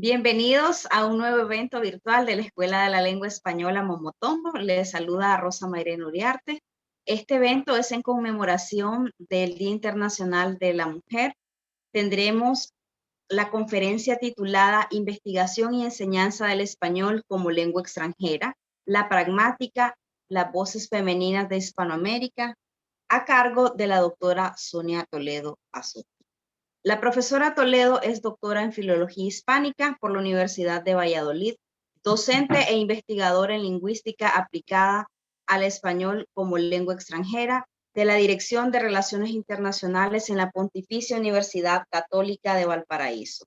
Bienvenidos a un nuevo evento virtual de la Escuela de la Lengua Española Momotombo. Les saluda a Rosa Mayrena Uriarte. Este evento es en conmemoración del Día Internacional de la Mujer. Tendremos la conferencia titulada Investigación y Enseñanza del Español como Lengua Extranjera, la pragmática, las voces femeninas de Hispanoamérica, a cargo de la doctora Sonia Toledo Azul. La profesora Toledo es doctora en Filología Hispánica por la Universidad de Valladolid, docente e investigadora en lingüística aplicada al español como lengua extranjera de la Dirección de Relaciones Internacionales en la Pontificia Universidad Católica de Valparaíso.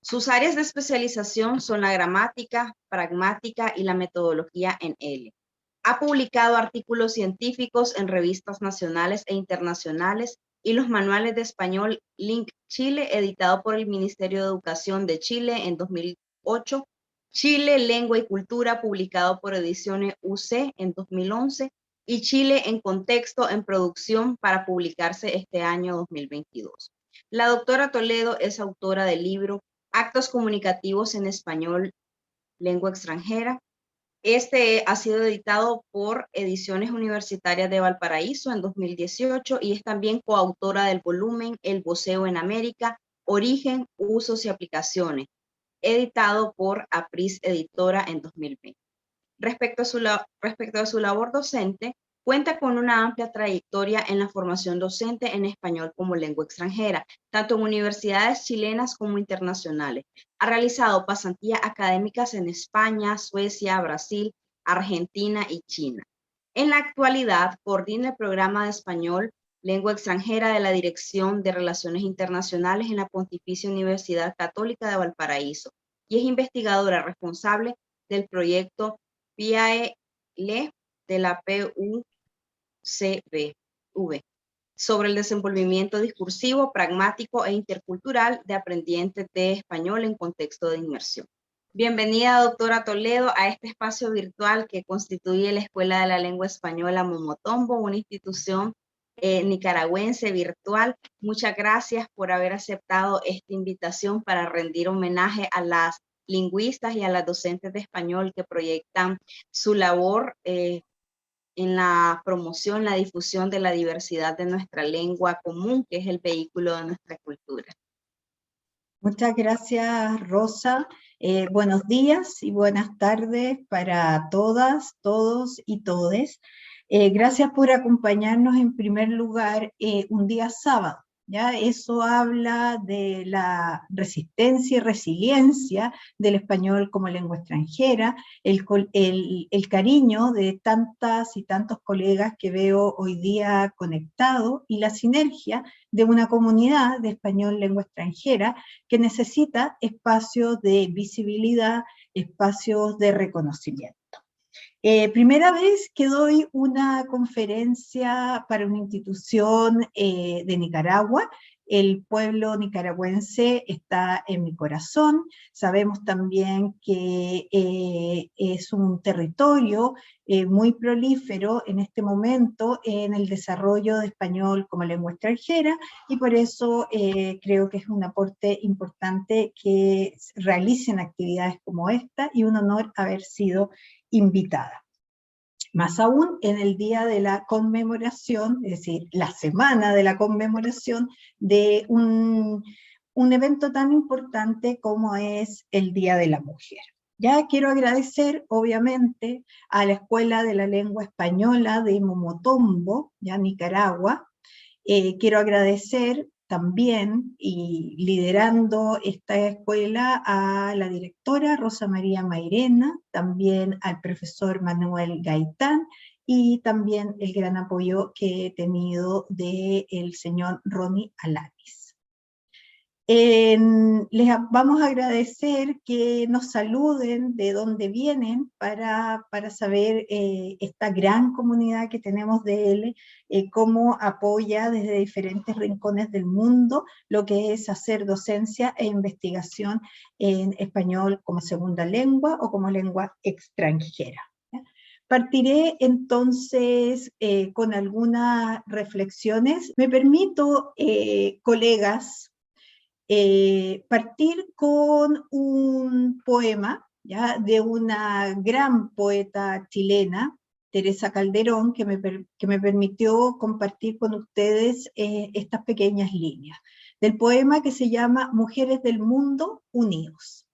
Sus áreas de especialización son la gramática, pragmática y la metodología en L. Ha publicado artículos científicos en revistas nacionales e internacionales y los manuales de español Link Chile, editado por el Ministerio de Educación de Chile en 2008, Chile, Lengua y Cultura, publicado por Ediciones UC en 2011, y Chile en Contexto en producción para publicarse este año 2022. La doctora Toledo es autora del libro Actos comunicativos en español, lengua extranjera. Este ha sido editado por Ediciones Universitarias de Valparaíso en 2018 y es también coautora del volumen El Voceo en América, Origen, Usos y Aplicaciones, editado por Apris Editora en 2020. Respecto a su labor docente, cuenta con una amplia trayectoria en la formación docente en español como lengua extranjera, tanto en universidades chilenas como internacionales. Ha realizado pasantías académicas en España, Suecia, Brasil, Argentina y China. En la actualidad, coordina el programa de español lengua extranjera de la Dirección de Relaciones Internacionales en la Pontificia Universidad Católica de Valparaíso y es investigadora responsable del proyecto PIAE de la PUCV sobre el desenvolvimiento discursivo, pragmático e intercultural de aprendientes de español en contexto de inmersión. Bienvenida, doctora Toledo, a este espacio virtual que constituye la Escuela de la Lengua Española Momotombo, una institución nicaragüense virtual. Muchas gracias por haber aceptado esta invitación para rendir homenaje a las lingüistas y a las docentes de español que proyectan su labor en la promoción, la difusión de la diversidad de nuestra lengua común, que es el vehículo de nuestra cultura. Muchas gracias, Rosa. Buenos días y buenas tardes para todas, todos y todes. Gracias por acompañarnos en primer lugar un día sábado. ¿Ya? Eso habla de la resistencia y resiliencia del español como lengua extranjera, el cariño de tantas y tantos colegas que veo hoy día conectados y la sinergia de una comunidad de español lengua extranjera que necesita espacios de visibilidad, espacios de reconocimiento. Primera vez que doy una conferencia para una institución de Nicaragua. El pueblo nicaragüense está en mi corazón. Sabemos también que es un territorio muy prolífero en este momento en el desarrollo de español como lengua extranjera y por eso creo que es un aporte importante que realicen actividades como esta y un honor haber sido invitada. Más aún en el día de la conmemoración, es decir, la semana de la conmemoración de un evento tan importante como es el Día de la Mujer. Ya quiero agradecer, obviamente, a la Escuela de la Lengua Española de Momotombo, ya Nicaragua. Quiero agradecer también, y liderando esta escuela, a la directora Rosa María Mayrena, también al profesor Manuel Gaitán, y también el gran apoyo que he tenido del señor Ronnie Alanis. Les vamos a agradecer que nos saluden de dónde vienen para saber esta gran comunidad que tenemos de él, cómo apoya desde diferentes rincones del mundo lo que es hacer docencia e investigación en español como segunda lengua o como lengua extranjera. Partiré entonces con algunas reflexiones. Me permito, colegas, partir con un poema, ¿ya?, de una gran poeta chilena, Teresa Calderón, que me permitió compartir con ustedes estas pequeñas líneas, del poema que se llama Mujeres del Mundo, Unidos.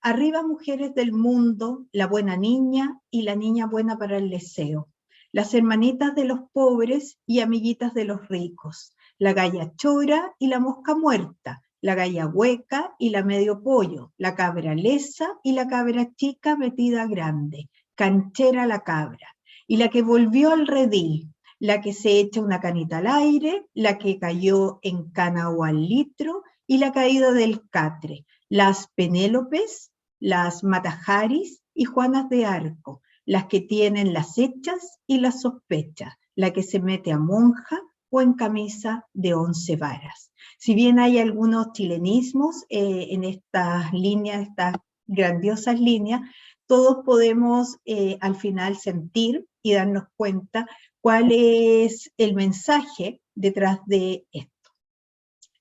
Arriba, mujeres del mundo, la buena niña y la niña buena para el deseo, las hermanitas de los pobres y amiguitas de los ricos, la galla chora y la mosca muerta, la galla hueca y la medio pollo, la cabra lesa y la cabra chica metida grande, canchera la cabra, y la que volvió al redil, la que se echa una canita al aire, la que cayó en cana o al litro, y la caída del catre, las Penélopes, las Matajaris y Juanas de Arco, las que tienen las hechas y las sospechas, la que se mete a monja o en camisa de 11 varas. Si bien hay algunos chilenismos en estas líneas, estas grandiosas líneas, todos podemos al final sentir y darnos cuenta cuál es el mensaje detrás de esto.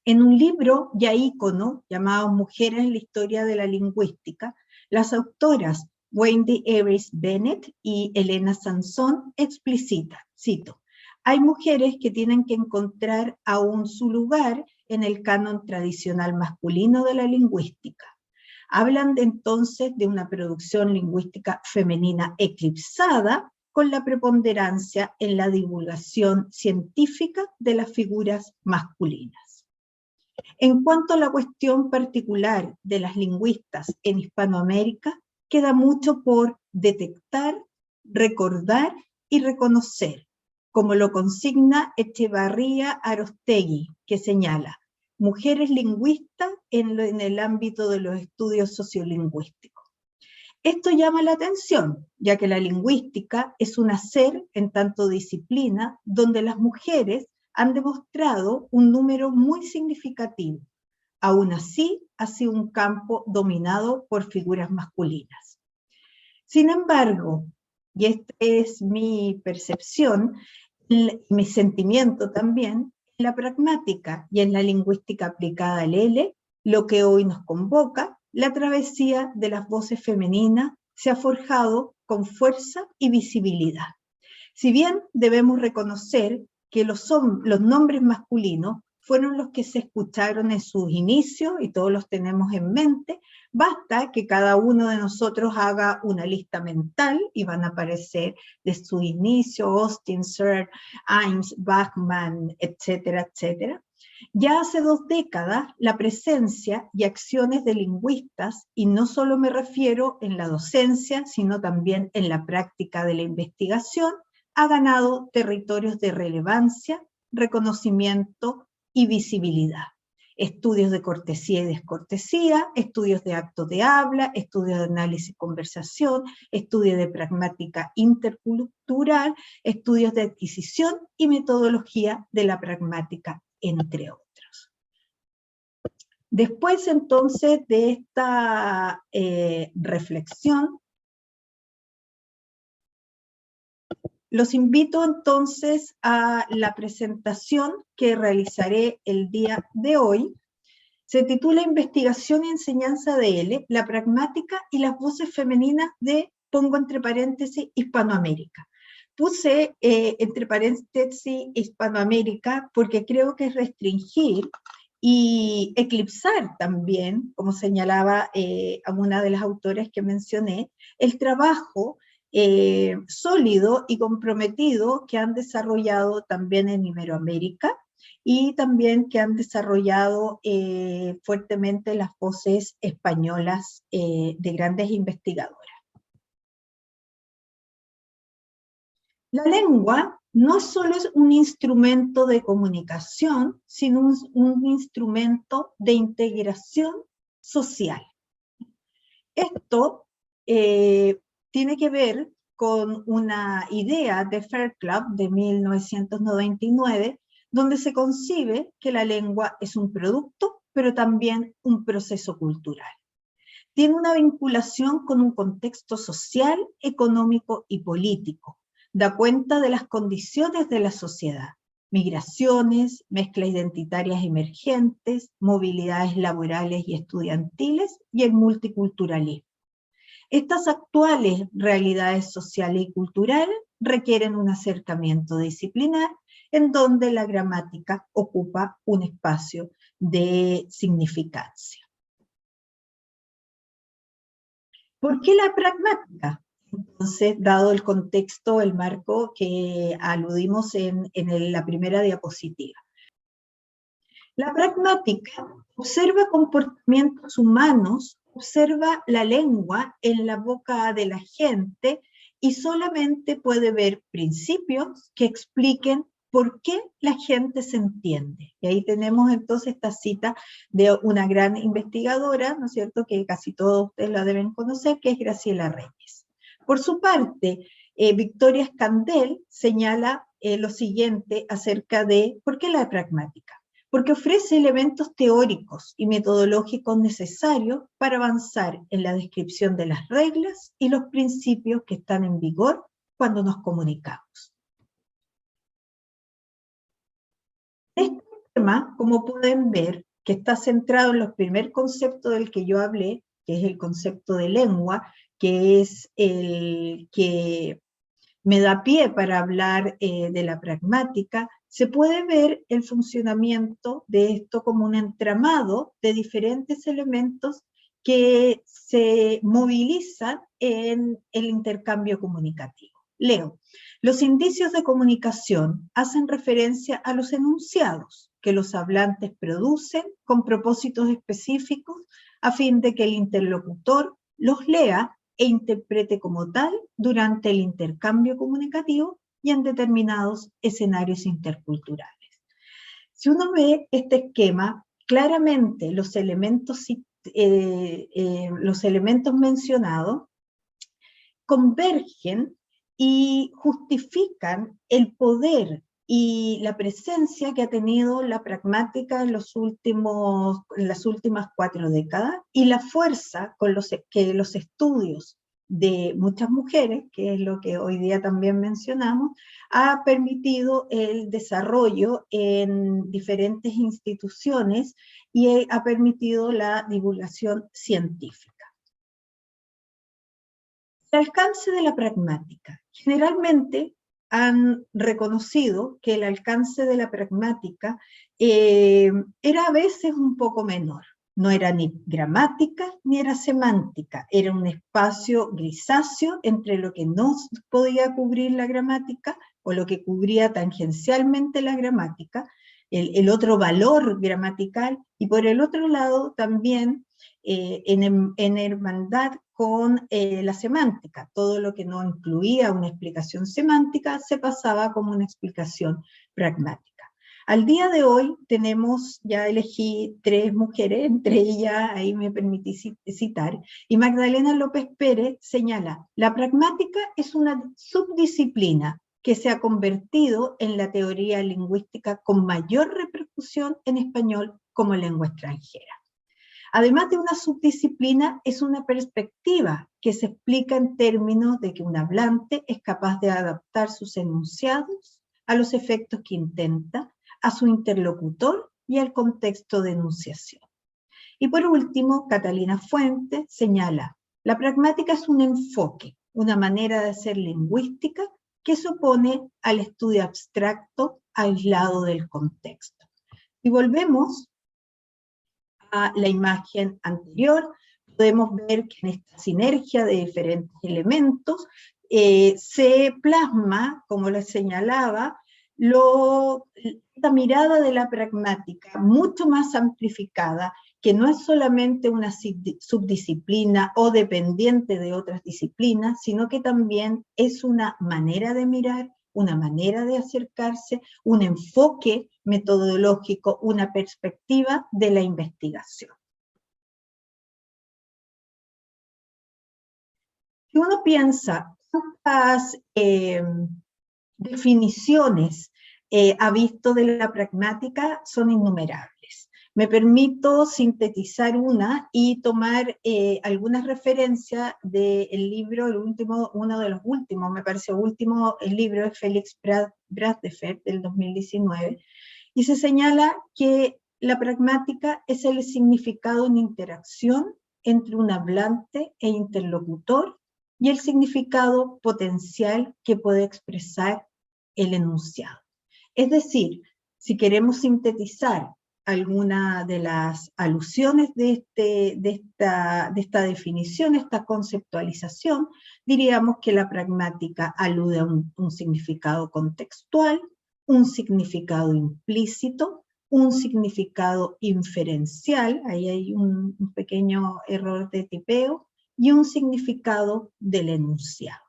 En un libro ya ícono llamado Mujeres en la historia de la lingüística, las autoras Wendy Eris Bennett y Elena Sansón explicitan, cito, hay mujeres que tienen que encontrar aún su lugar en el canon tradicional masculino de la lingüística. Hablan entonces de una producción lingüística femenina eclipsada con la preponderancia en la divulgación científica de las figuras masculinas. En cuanto a la cuestión particular de las lingüistas en Hispanoamérica, queda mucho por detectar, recordar y reconocer, como lo consigna Echevarría Arostegui, que señala, mujeres lingüistas en el ámbito de los estudios sociolingüísticos. Esto llama la atención, ya que la lingüística es un hacer en tanto disciplina donde las mujeres han demostrado un número muy significativo. Aún así, ha sido un campo dominado por figuras masculinas. Sin embargo, y esta es mi percepción, mi sentimiento también, en la pragmática y en la lingüística aplicada al L, lo que hoy nos convoca, la travesía de las voces femeninas se ha forjado con fuerza y visibilidad. Si bien debemos reconocer que los nombres masculinos fueron los que se escucharon en sus inicios y todos los tenemos en mente, basta que cada uno de nosotros haga una lista mental y van a aparecer de su inicio, Austin, Searle, Ames, Bachman, etcétera, etcétera. Ya hace 2 décadas, la presencia y acciones de lingüistas, y no solo me refiero en la docencia, sino también en la práctica de la investigación, ha ganado territorios de relevancia, reconocimiento y visibilidad. Estudios de cortesía y descortesía, estudios de actos de habla, estudios de análisis y conversación, estudios de pragmática intercultural, estudios de adquisición y metodología de la pragmática, entre otros. Después entonces de esta reflexión, los invito entonces a la presentación que realizaré el día de hoy. Se titula Investigación y enseñanza de L, la pragmática y las voces femeninas de, pongo entre paréntesis, Hispanoamérica. Puse entre paréntesis Hispanoamérica porque creo que es restringir y eclipsar también, como señalaba alguna de las autoras que mencioné, el trabajo sólido y comprometido que han desarrollado también en Iberoamérica y también que han desarrollado fuertemente las voces españolas de grandes investigadoras. La lengua no solo es un instrumento de comunicación, sino un instrumento de integración social. Esto tiene que ver con una idea de Fairclough de 1999, donde se concibe que la lengua es un producto, pero también un proceso cultural. Tiene una vinculación con un contexto social, económico y político. Da cuenta de las condiciones de la sociedad, migraciones, mezclas identitarias emergentes, movilidades laborales y estudiantiles y el multiculturalismo. Estas actuales realidades sociales y culturales requieren un acercamiento disciplinar en donde la gramática ocupa un espacio de significancia. ¿Por qué la pragmática? Entonces, dado el contexto, el marco que aludimos en la primera diapositiva. La pragmática observa comportamientos humanos, observa la lengua en la boca de la gente y solamente puede ver principios que expliquen por qué la gente se entiende. Y ahí tenemos entonces esta cita de una gran investigadora, ¿no es cierto?, que casi todos ustedes la deben conocer, que es Graciela Reyes. Por su parte, Victoria Scandell señala lo siguiente acerca de por qué la pragmática. Porque ofrece elementos teóricos y metodológicos necesarios para avanzar en la descripción de las reglas y los principios que están en vigor cuando nos comunicamos. Este tema, como pueden ver, que está centrado en los primer concepto del que yo hablé, que es el concepto de lengua, que es el que me da pie para hablar de la pragmática, se puede ver el funcionamiento de esto como un entramado de diferentes elementos que se movilizan en el intercambio comunicativo. Leo, los indicios de comunicación hacen referencia a los enunciados que los hablantes producen con propósitos específicos a fin de que el interlocutor los lea e interprete como tal durante el intercambio comunicativo y en determinados escenarios interculturales. Si uno ve este esquema, claramente los elementos mencionados convergen y justifican el poder y la presencia que ha tenido la pragmática en las últimas 4 décadas y la fuerza con que los estudios de muchas mujeres, que es lo que hoy día también mencionamos, ha permitido el desarrollo en diferentes instituciones y ha permitido la divulgación científica. El alcance de la pragmática. Generalmente han reconocido que el alcance de la pragmática era a veces un poco menor. No era ni gramática ni era semántica, era un espacio grisáceo entre lo que no podía cubrir la gramática o lo que cubría tangencialmente la gramática, el otro valor gramatical, y por el otro lado también en hermandad con la semántica. Todo lo que no incluía una explicación semántica se pasaba como una explicación pragmática. Al día de hoy tenemos, ya elegí 3 mujeres, entre ellas, ahí me permití citar, y Magdalena López Pérez señala, la pragmática es una subdisciplina que se ha convertido en la teoría lingüística con mayor repercusión en español como lengua extranjera. Además de una subdisciplina, es una perspectiva que se explica en términos de que un hablante es capaz de adaptar sus enunciados a los efectos que intenta, a su interlocutor y al contexto de enunciación. Y por último, Catalina Fuentes señala, la pragmática es un enfoque, una manera de hacer lingüística que se opone al estudio abstracto aislado del contexto. Y volvemos a la imagen anterior, podemos ver que en esta sinergia de diferentes elementos se plasma, como les señalaba, esta mirada de la pragmática mucho más amplificada, que no es solamente una subdisciplina o dependiente de otras disciplinas, sino que también es una manera de mirar, una manera de acercarse, un enfoque metodológico, una perspectiva de la investigación. Si uno piensa cuántas definiciones ha visto de la pragmática, son innumerables. Me permito sintetizar una y tomar algunas referencias del libro, uno de los últimos, me parece último, el libro de Félix Bradefeld del 2019, y se señala que la pragmática es el significado en interacción entre un hablante e interlocutor y el significado potencial que puede expresar el enunciado. Es decir, si queremos sintetizar alguna de las alusiones de esta definición, esta conceptualización, diríamos que la pragmática alude a un significado contextual, un significado implícito, un significado inferencial, ahí hay un pequeño error de tipeo, y un significado del enunciado.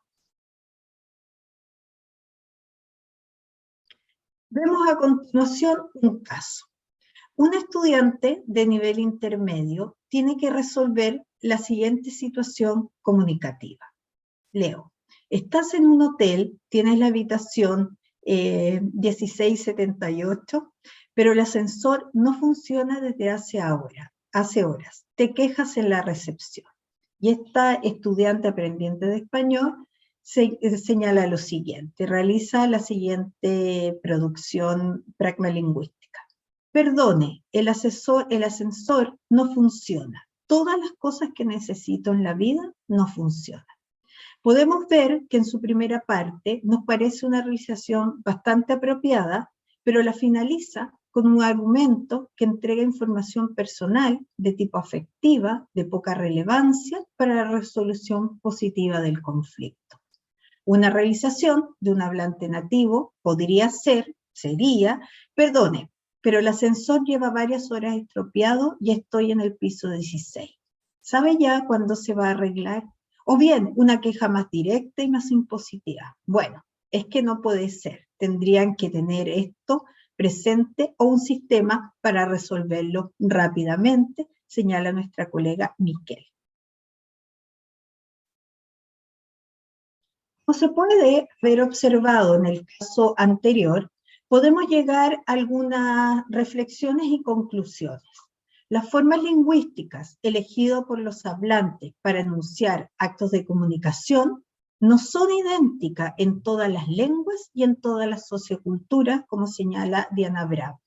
Vemos a continuación un caso. Un estudiante de nivel intermedio tiene que resolver la siguiente situación comunicativa. Leo, estás en un hotel, tienes la habitación 1678, pero el ascensor no funciona desde hace horas. Te quejas en la recepción. Y esta estudiante aprendiente de español señala lo siguiente, realiza la siguiente producción pragmalingüística. Perdone, el ascensor no funciona. Todas las cosas que necesito en la vida no funcionan. Podemos ver que en su primera parte nos parece una realización bastante apropiada, pero la finaliza con un argumento que entrega información personal de tipo afectiva, de poca relevancia para la resolución positiva del conflicto. Una realización de un hablante nativo sería, perdone, pero el ascensor lleva varias horas estropeado y estoy en el piso 16. ¿Sabe ya cuándo se va a arreglar? O bien, una queja más directa y más impositiva. Bueno, es que no puede ser. Tendrían que tener esto presente o un sistema para resolverlo rápidamente, señala nuestra colega Miquel. Como se puede haber observado en el caso anterior, podemos llegar a algunas reflexiones y conclusiones. Las formas lingüísticas elegidas por los hablantes para enunciar actos de comunicación no son idénticas en todas las lenguas y en todas las socioculturas, como señala Diana Bravo.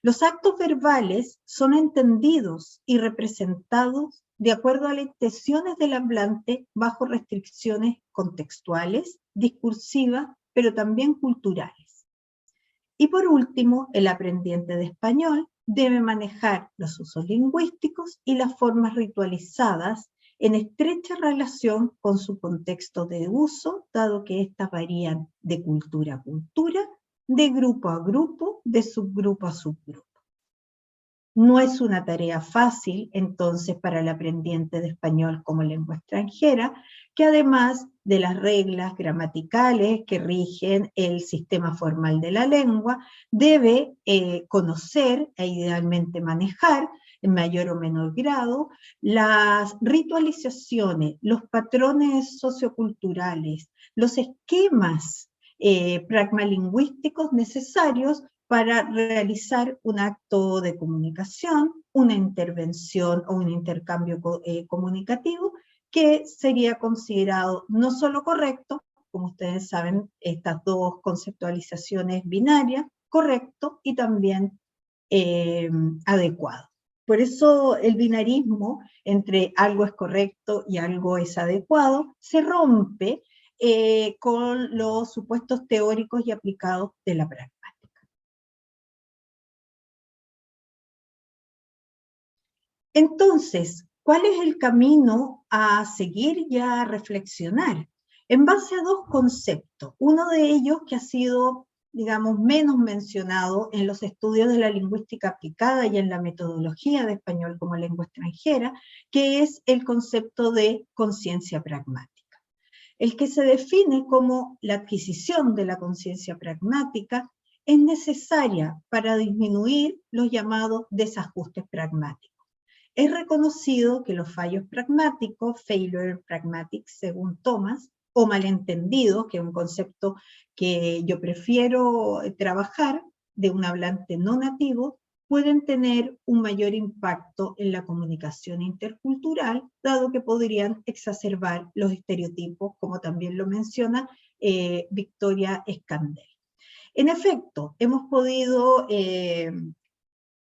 Los actos verbales son entendidos y representados de acuerdo a las intenciones del hablante bajo restricciones contextuales, discursivas, pero también culturales. Y por último, el aprendiente de español debe manejar los usos lingüísticos y las formas ritualizadas en estrecha relación con su contexto de uso, dado que éstas varían de cultura a cultura, de grupo a grupo, de subgrupo a subgrupo. No es una tarea fácil, entonces, para el aprendiente de español como lengua extranjera, que además de las reglas gramaticales que rigen el sistema formal de la lengua, debe conocer e idealmente manejar, en mayor o menor grado, las ritualizaciones, los patrones socioculturales, los esquemas pragmalingüísticos necesarios para realizar un acto de comunicación, una intervención o un intercambio comunicativo que sería considerado no solo correcto, como ustedes saben, estas dos conceptualizaciones binarias, correcto y también adecuado. Por eso el binarismo entre algo es correcto y algo es adecuado se rompe con los supuestos teóricos y aplicados de la práctica. Entonces, ¿cuál es el camino a seguir y a reflexionar? En base a dos conceptos. Uno de ellos que ha sido, digamos, menos mencionado en los estudios de la lingüística aplicada y en la metodología de español como lengua extranjera, que es el concepto de conciencia pragmática. El que se define como la adquisición de la conciencia pragmática es necesaria para disminuir los llamados desajustes pragmáticos. Es reconocido que los fallos pragmáticos, failure pragmatics según Thomas, o malentendidos, que es un concepto que yo prefiero trabajar de un hablante no nativo, pueden tener un mayor impacto en la comunicación intercultural, dado que podrían exacerbar los estereotipos, como también lo menciona Victoria Escandel. En efecto, hemos podido,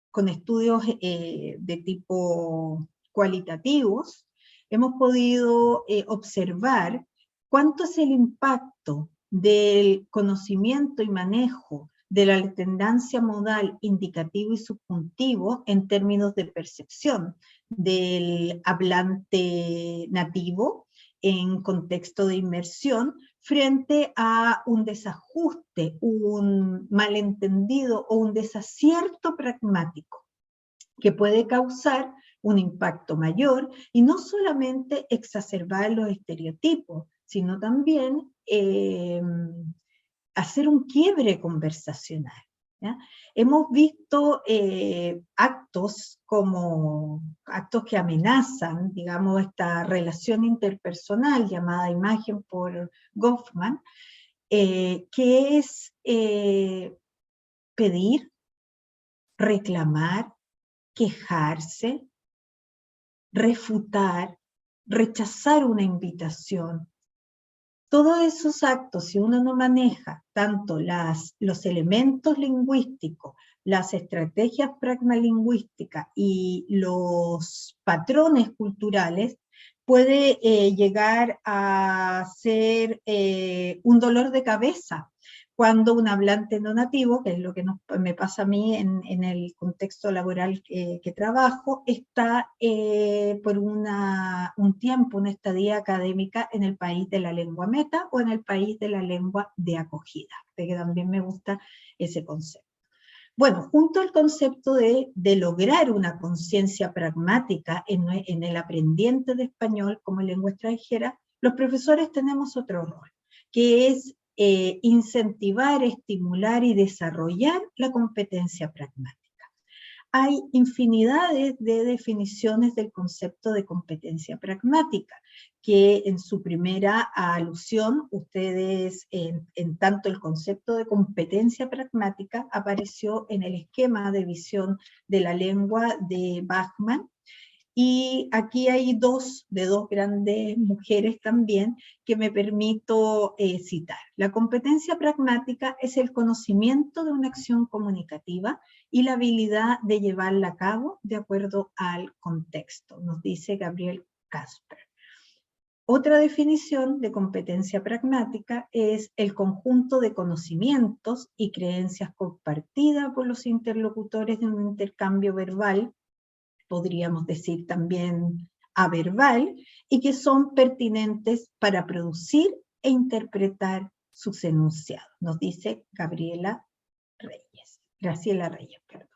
con estudios de tipo cualitativos, hemos podido observar cuánto es el impacto del conocimiento y manejo de la alternancia modal indicativo y subjuntivo en términos de percepción del hablante nativo en contexto de inmersión frente a un desajuste, un malentendido o un desacierto pragmático que puede causar un impacto mayor y no solamente exacerbar los estereotipos, sino también hacer un quiebre conversacional. ¿Ya? Hemos visto actos que amenazan, digamos, esta relación interpersonal llamada imagen por Goffman, que es pedir, reclamar, quejarse, refutar, rechazar una invitación. Todos esos actos, si uno no maneja tanto los elementos lingüísticos, las estrategias pragmalingüísticas y los patrones culturales, puede llegar a ser un dolor de cabeza cuando un hablante no nativo, que es lo que me pasa a mí en el contexto laboral que trabajo, está por un tiempo, una estadía académica en el país de la lengua meta o en el país de la lengua de acogida, que también me gusta ese concepto. Bueno, junto al concepto de lograr una conciencia pragmática en el aprendiente de español como lengua extranjera, los profesores tenemos otro rol, que es incentivar, estimular y desarrollar la competencia pragmática. Hay infinidades de definiciones del concepto de competencia pragmática, que en su primera alusión, ustedes, en tanto el concepto de competencia pragmática apareció en el esquema de visión de la lengua de Bachmann, y aquí hay dos grandes mujeres también que me permito citar. La competencia pragmática es el conocimiento de una acción comunicativa y la habilidad de llevarla a cabo de acuerdo al contexto, nos dice Gabriel Casper. Otra definición de competencia pragmática es el conjunto de conocimientos y creencias compartidas por los interlocutores de un intercambio verbal, podríamos decir también averbal, y que son pertinentes para producir e interpretar sus enunciados, nos dice Graciela Reyes, perdón.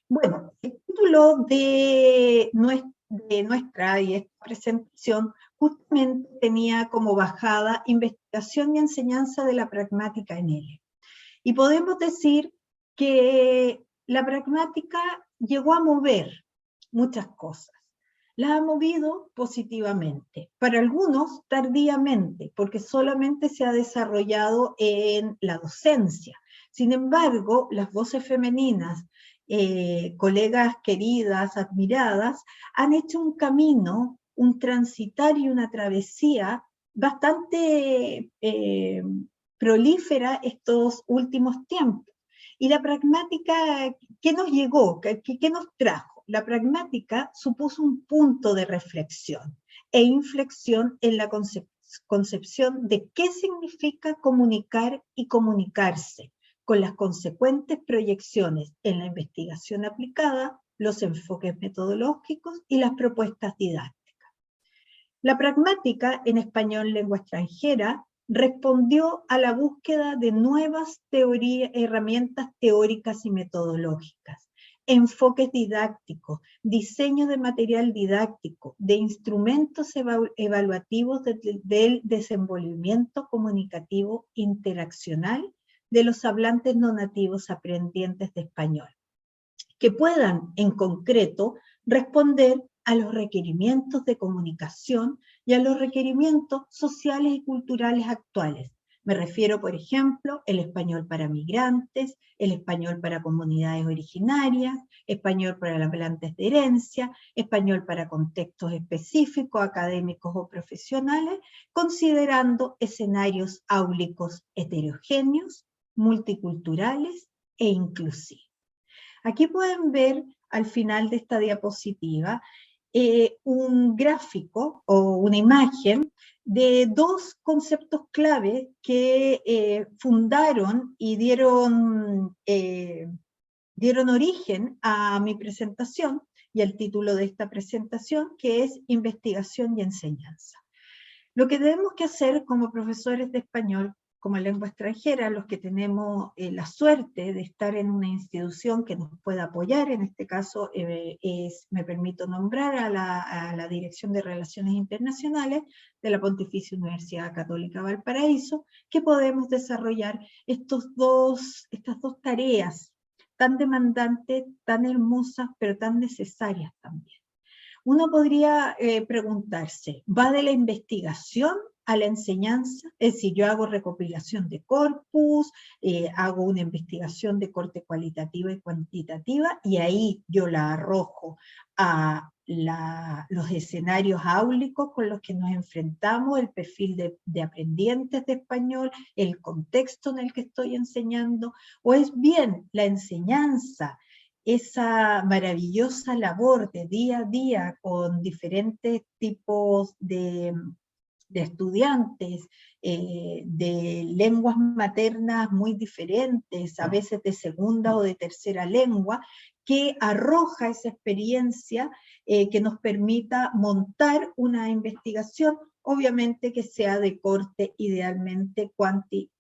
Bueno, el título de nuestra y esta presentación justamente tenía como bajada investigación y enseñanza de la pragmática en L. Y podemos decir que la pragmática llegó a mover muchas cosas. Las ha movido positivamente, para algunos tardíamente, porque solamente se ha desarrollado en la docencia. Sin embargo, las voces femeninas, colegas queridas, admiradas, han hecho un camino, un transitar y una travesía bastante prolífera estos últimos tiempos. Y la pragmática, ¿qué nos llegó? ¿Qué nos trajo? La pragmática supuso un punto de reflexión e inflexión en la concepción de qué significa comunicar y comunicarse, con las consecuentes proyecciones en la investigación aplicada, los enfoques metodológicos y las propuestas didácticas. La pragmática en español lengua extranjera respondió a la búsqueda de nuevas herramientas teóricas y metodológicas, enfoques didácticos, diseño de material didáctico, de instrumentos evaluativos del desenvolvimiento comunicativo interaccional de los hablantes no nativos aprendientes de español, que puedan en concreto responder a los requerimientos de comunicación y a los requerimientos sociales y culturales actuales, Me refiero, por ejemplo, el español para migrantes, el español para comunidades originarias, español para hablantes de herencia, español para contextos específicos, académicos o profesionales, considerando escenarios áulicos heterogéneos, multiculturales e inclusivos. Aquí pueden ver al final de esta diapositiva un gráfico o una imagen de dos conceptos clave que fundaron y dieron origen a mi presentación y al título de esta presentación, que es Investigación y Enseñanza. Lo que tenemos que hacer como profesores de español como lengua extranjera, los que tenemos la suerte de estar en una institución que nos pueda apoyar, en este caso me permito nombrar a la Dirección de Relaciones Internacionales de la Pontificia Universidad Católica Valparaíso, que podemos desarrollar estas dos tareas tan demandantes, tan hermosas, pero tan necesarias también. Uno podría preguntarse, ¿va de la investigación a la enseñanza? Es decir, yo hago recopilación de corpus, hago una investigación de corte cualitativa y cuantitativa, y ahí yo la arrojo a los escenarios áulicos con los que nos enfrentamos, el perfil de aprendientes de español, el contexto en el que estoy enseñando, o es bien la enseñanza, esa maravillosa labor de día a día con diferentes tipos de estudiantes, de lenguas maternas muy diferentes, a veces de segunda o de tercera lengua, que arroja esa experiencia que nos permita montar una investigación, obviamente que sea de corte idealmente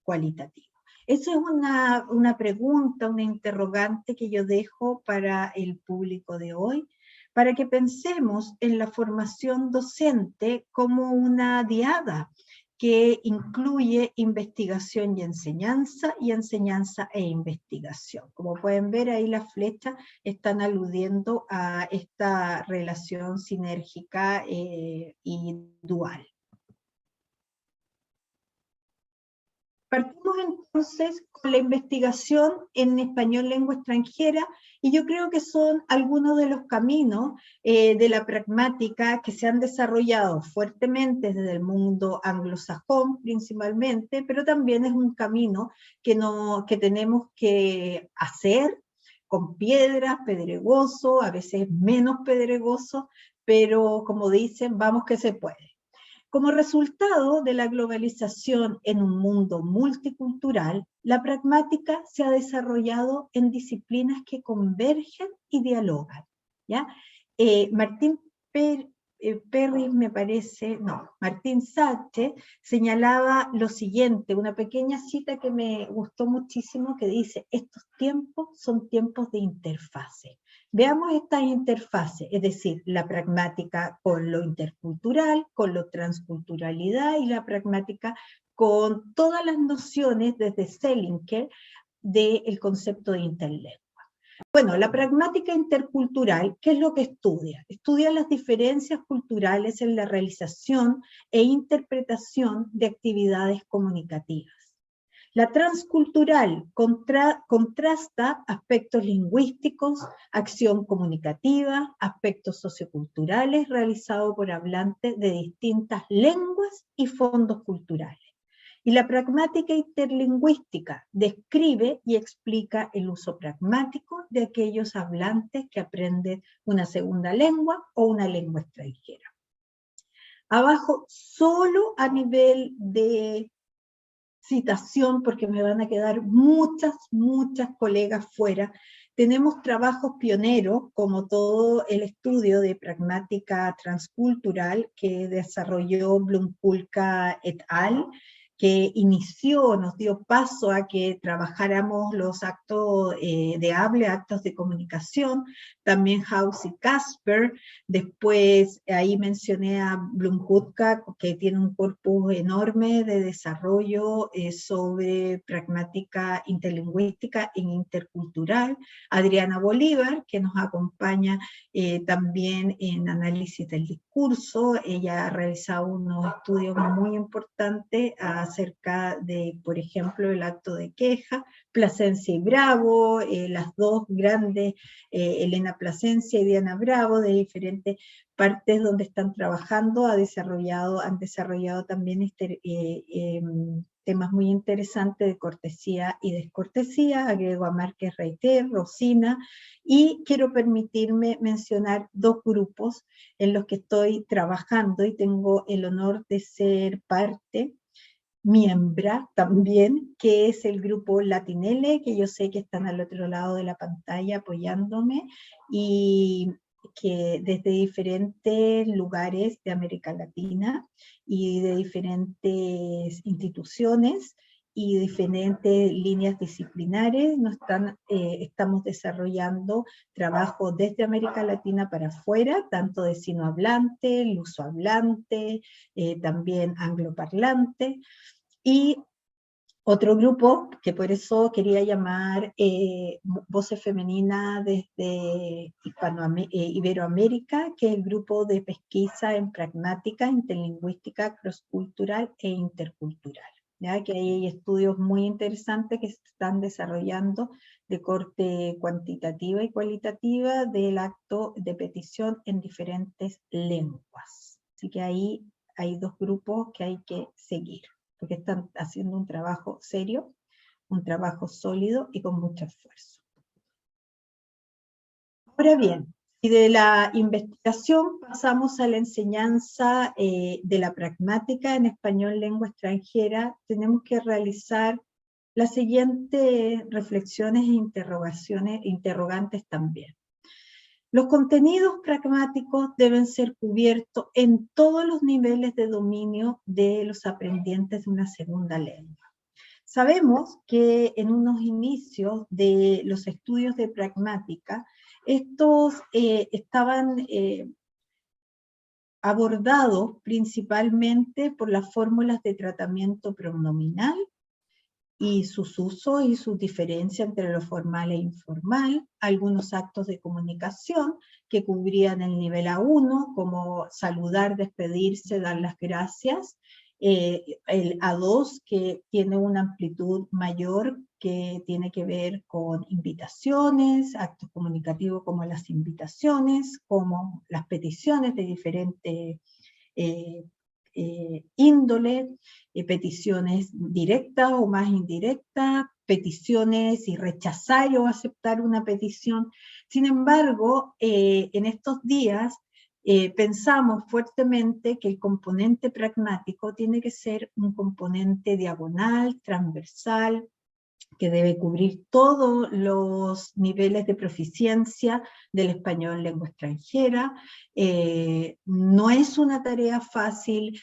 cualitativo. Esa es una pregunta, una interrogante que yo dejo para el público de hoy, para que pensemos en la formación docente como una diada que incluye investigación y enseñanza e investigación. Como pueden ver ahí las flechas están aludiendo a esta relación sinérgica y dual. Partimos entonces con la investigación en español lengua extranjera, y yo creo que son algunos de los caminos de la pragmática que se han desarrollado fuertemente desde el mundo anglosajón principalmente, pero también es un camino que tenemos que hacer con piedras, pedregoso, a veces menos pedregoso, pero como dicen, vamos que se puede. Como resultado de la globalización en un mundo multicultural, la pragmática se ha desarrollado en disciplinas que convergen y dialogan, ¿ya? Martín Perry, me parece, no, Martín Sache señalaba lo siguiente, una pequeña cita que me gustó muchísimo, que dice: estos tiempos son tiempos de interfase. Veamos esta interfase, es decir, la pragmática con lo intercultural, con la transculturalidad, y la pragmática con todas las nociones desde Selinker del concepto de interlengua. Bueno, la pragmática intercultural, ¿qué es lo que estudia? Estudia las diferencias culturales en la realización e interpretación de actividades comunicativas. La transcultural contrasta aspectos lingüísticos, acción comunicativa, aspectos socioculturales realizados por hablantes de distintas lenguas y fondos culturales. Y la pragmática interlingüística describe y explica el uso pragmático de aquellos hablantes que aprenden una segunda lengua o una lengua extranjera. Abajo, solo a nivel de citación, porque me van a quedar muchas colegas fuera, tenemos trabajos pioneros, como todo el estudio de pragmática transcultural que desarrolló Blumkulka et al., que nos dio paso a que trabajáramos los actos de habla, actos de comunicación, también House y Casper. Después ahí mencioné a Blumkulka, que tiene un corpus enorme de desarrollo sobre pragmática interlingüística e intercultural. Adriana Bolívar, que nos acompaña también en análisis del discurso. Ella ha realizado unos estudios muy importantes acerca de, por ejemplo, el acto de queja, Plasencia y Bravo, las dos grandes, Elena Plasencia y Diana Bravo, de diferentes partes donde están trabajando, han desarrollado también temas muy interesantes de cortesía y descortesía. Agrego a Márquez Reiter, Rosina, y quiero permitirme mencionar dos grupos en los que estoy trabajando y tengo el honor de ser parte, miembro también, que es el grupo Latinele, que yo sé que están al otro lado de la pantalla apoyándome, y que desde diferentes lugares de América Latina y de diferentes instituciones y diferentes líneas disciplinares estamos desarrollando trabajo desde América Latina para afuera, tanto de sinohablante, lusohablante, también angloparlante, y otro grupo que por eso quería llamar Voces Femeninas desde Iberoamérica, que es el grupo de pesquisa en pragmática, interlingüística, crosscultural e intercultural. ¿Ya? Que ahí hay estudios muy interesantes que se están desarrollando de corte cuantitativa y cualitativa del acto de petición en diferentes lenguas. Así que ahí hay dos grupos que hay que seguir, porque están haciendo un trabajo serio, un trabajo sólido y con mucho esfuerzo. Ahora bien, si de la investigación pasamos a la enseñanza de la pragmática en español lengua extranjera, tenemos que realizar las siguientes reflexiones e interrogantes también. Los contenidos pragmáticos deben ser cubiertos en todos los niveles de dominio de los aprendientes de una segunda lengua. Sabemos que en unos inicios de los estudios de pragmática, estos estaban abordados principalmente por las fórmulas de tratamiento pronominal y sus usos y sus diferencias entre lo formal e informal, algunos actos de comunicación que cubrían el nivel A1, como saludar, despedirse, dar las gracias, el A2, que tiene una amplitud mayor, que tiene que ver con invitaciones, actos comunicativos como las invitaciones, como las peticiones de diferentes índole, peticiones directas o más indirectas, peticiones y rechazar o aceptar una petición. Sin embargo, en estos días pensamos fuertemente que el componente pragmático tiene que ser un componente diagonal, transversal, que debe cubrir todos los niveles de proficiencia del español lengua extranjera. No es una tarea fácil,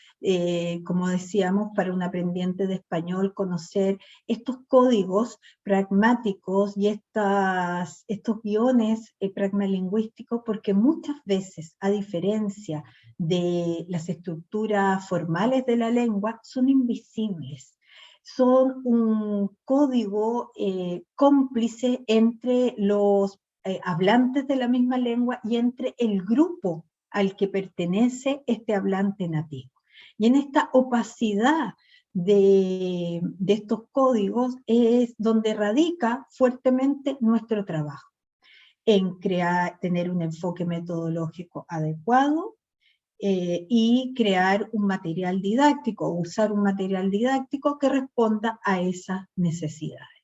como decíamos, para un aprendiente de español conocer estos códigos pragmáticos y estos guiones pragmalingüísticos, porque muchas veces, a diferencia de las estructuras formales de la lengua, son invisibles. Son un código cómplice entre los hablantes de la misma lengua y entre el grupo al que pertenece este hablante nativo. Y en esta opacidad de estos códigos es donde radica fuertemente nuestro trabajo, en tener un enfoque metodológico adecuado, y crear un material didáctico, usar un material didáctico que responda a esas necesidades.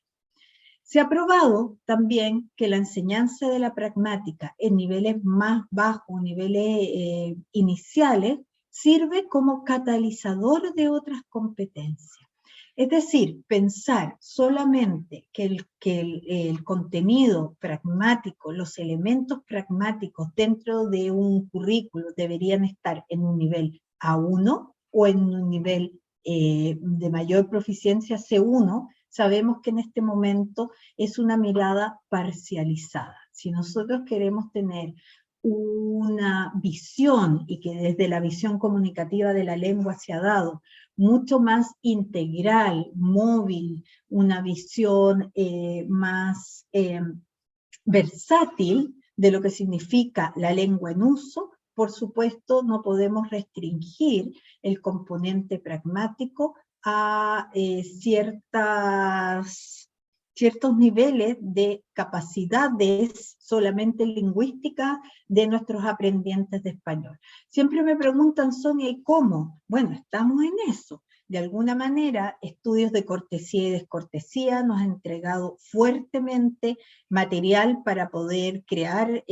Se ha probado también que la enseñanza de la pragmática en niveles más bajos, niveles iniciales, sirve como catalizador de otras competencias. Es decir, pensar solamente que el contenido pragmático, los elementos pragmáticos dentro de un currículo deberían estar en un nivel A1 o en un nivel de mayor proficiencia C1, sabemos que en este momento es una mirada parcializada. Si nosotros queremos tener una visión, y que desde la visión comunicativa de la lengua se ha dado, mucho más integral, móvil, una visión más versátil de lo que significa la lengua en uso, por supuesto no podemos restringir el componente pragmático a ciertos niveles de capacidades solamente lingüísticas de nuestros aprendientes de español. Siempre me preguntan, Sonia, ¿y cómo? Bueno, estamos en eso. De alguna manera, estudios de cortesía y descortesía nos han entregado fuertemente material para poder crear,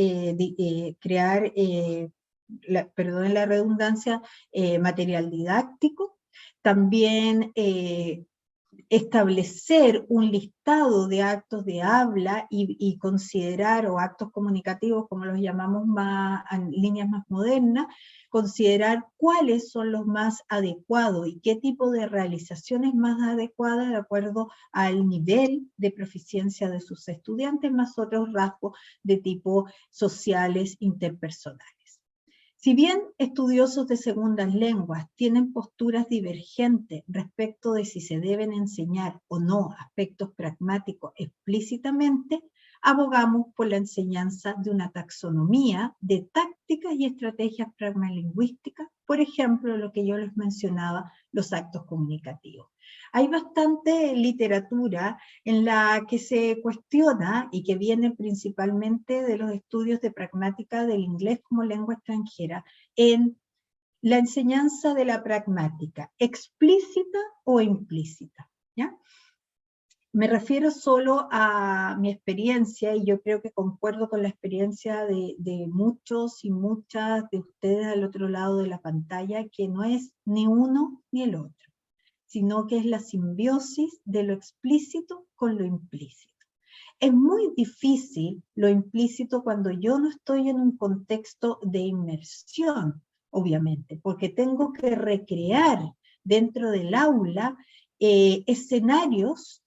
perdonen la redundancia, material didáctico. También establecer un listado de actos de habla y considerar, o actos comunicativos, como los llamamos más, en líneas más modernas, considerar cuáles son los más adecuados y qué tipo de realizaciones más adecuadas de acuerdo al nivel de proficiencia de sus estudiantes, más otros rasgos de tipo sociales, interpersonales. Si bien estudiosos de segundas lenguas tienen posturas divergentes respecto de si se deben enseñar o no aspectos pragmáticos explícitamente, abogamos por la enseñanza de una taxonomía de tácticas y estrategias pragmalingüísticas, por ejemplo, lo que yo les mencionaba, los actos comunicativos. Hay bastante literatura en la que se cuestiona y que viene principalmente de los estudios de pragmática del inglés como lengua extranjera en la enseñanza de la pragmática, explícita o implícita, ¿ya? Me refiero solo a mi experiencia, y yo creo que concuerdo con la experiencia de muchos y muchas de ustedes al otro lado de la pantalla, que no es ni uno ni el otro, sino que es la simbiosis de lo explícito con lo implícito. Es muy difícil lo implícito cuando yo no estoy en un contexto de inmersión, obviamente, porque tengo que recrear dentro del aula escenarios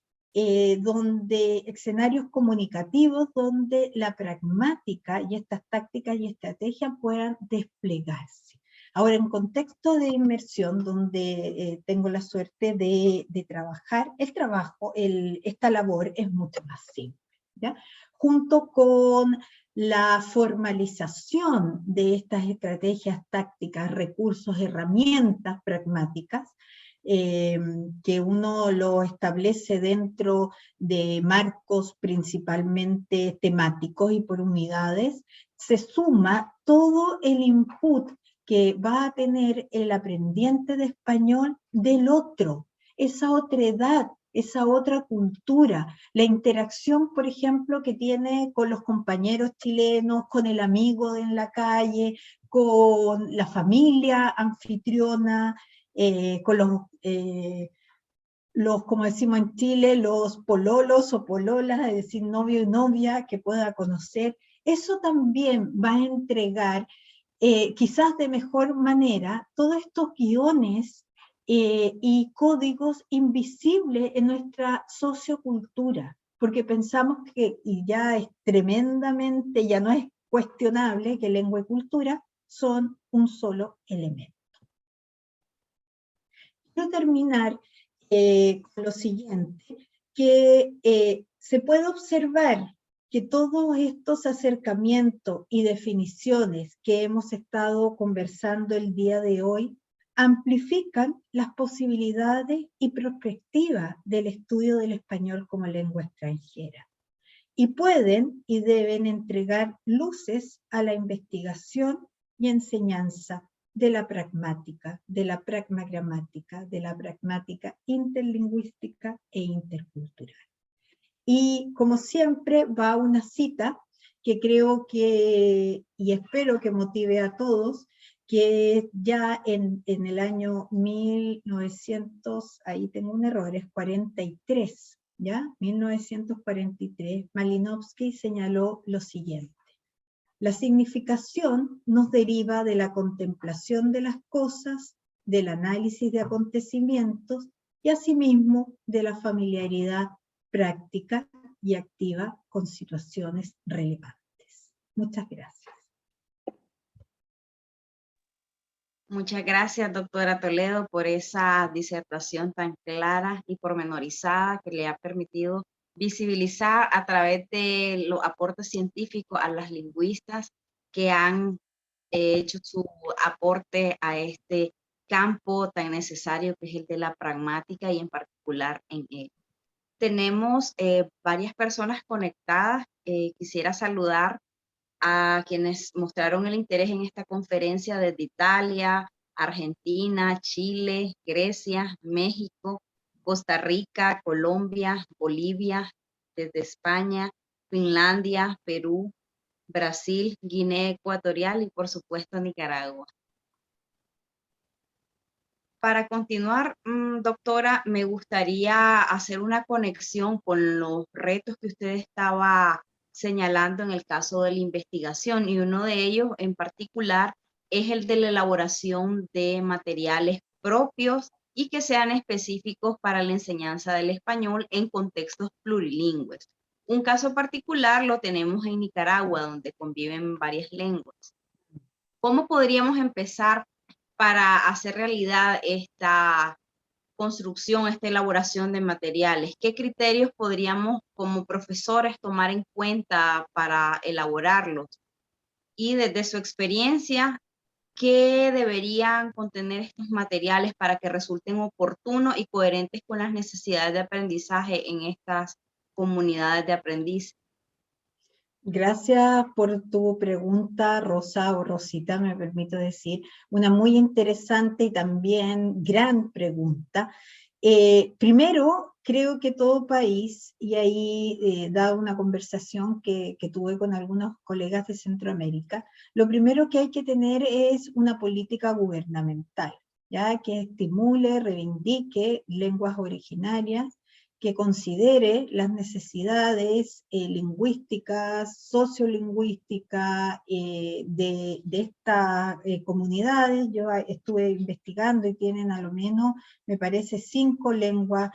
comunicativos donde la pragmática y estas tácticas y estrategias puedan desplegarse. Ahora, en contexto de inmersión, donde tengo la suerte de trabajar, esta labor es mucho más simple, ¿ya? Junto con la formalización de estas estrategias tácticas, recursos, herramientas pragmáticas, que uno lo establece dentro de marcos principalmente temáticos y por unidades, se suma todo el input que va a tener el aprendiente de español del otro, esa otra edad, esa otra cultura, la interacción, por ejemplo, que tiene con los compañeros chilenos, con el amigo en la calle, con la familia anfitriona, con como decimos en Chile, los pololos o pololas, es decir, novio y novia que pueda conocer. Eso también va a entregar quizás de mejor manera, todos estos guiones y códigos invisibles en nuestra sociocultura, porque pensamos que, y ya es tremendamente, ya no es cuestionable, que lengua y cultura son un solo elemento. Quiero terminar con lo siguiente, que se puede observar que todos estos acercamientos y definiciones que hemos estado conversando el día de hoy amplifican las posibilidades y perspectivas del estudio del español como lengua extranjera, y pueden y deben entregar luces a la investigación y enseñanza de la pragmática, de la pragmagramática, de la pragmática interlingüística e intercultural. Y como siempre va una cita que creo que, y espero que motive a todos, que ya en el año 1900, ahí tengo un error, es 43, ¿ya? 1943, Malinowski señaló lo siguiente: la significación nos deriva de la contemplación de las cosas, del análisis de acontecimientos y asimismo de la familiaridad práctica y activa con situaciones relevantes. Muchas gracias. Muchas gracias, doctora Toledo, por esa disertación tan clara y pormenorizada que le ha permitido visibilizar a través de los aportes científicos a las lingüistas que han hecho su aporte a este campo tan necesario que es el de la pragmática y en particular en él. Tenemos varias personas conectadas. Quisiera saludar a quienes mostraron el interés en esta conferencia desde Italia, Argentina, Chile, Grecia, México, Costa Rica, Colombia, Bolivia, desde España, Finlandia, Perú, Brasil, Guinea Ecuatorial y por supuesto Nicaragua. Para continuar, doctora, me gustaría hacer una conexión con los retos que usted estaba señalando en el caso de la investigación, y uno de ellos en particular es el de la elaboración de materiales propios y que sean específicos para la enseñanza del español en contextos plurilingües. Un caso particular lo tenemos en Nicaragua, donde conviven varias lenguas. ¿Cómo podríamos empezar para hacer realidad esta construcción, esta elaboración de materiales? ¿Qué criterios podríamos como profesores tomar en cuenta para elaborarlos? Y desde su experiencia, ¿qué deberían contener estos materiales para que resulten oportunos y coherentes con las necesidades de aprendizaje en estas comunidades de aprendiz? Gracias por tu pregunta, Rosa o Rosita, me permito decir, una muy interesante y también gran pregunta. Primero, creo que todo país, y ahí dado una conversación que tuve con algunos colegas de Centroamérica, lo primero que hay que tener es una política gubernamental, ya que estimule, reivindique lenguas originarias, que considere las necesidades lingüísticas, sociolingüísticas de estas comunidades. Yo estuve investigando y tienen a lo menos, me parece, 5 lenguas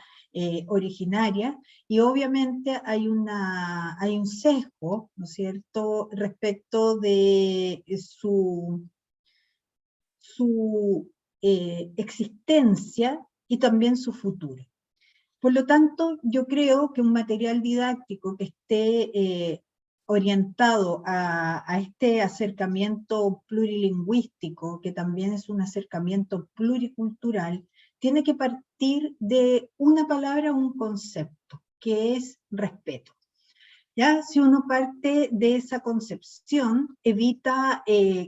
originarias, y obviamente hay un sesgo, ¿no es cierto?, respecto de su existencia y también su futuro. Por lo tanto, yo creo que un material didáctico que esté orientado a este acercamiento plurilingüístico, que también es un acercamiento pluricultural, tiene que partir de una palabra o un concepto, que es respeto. ¿Ya? Si uno parte de esa concepción, evita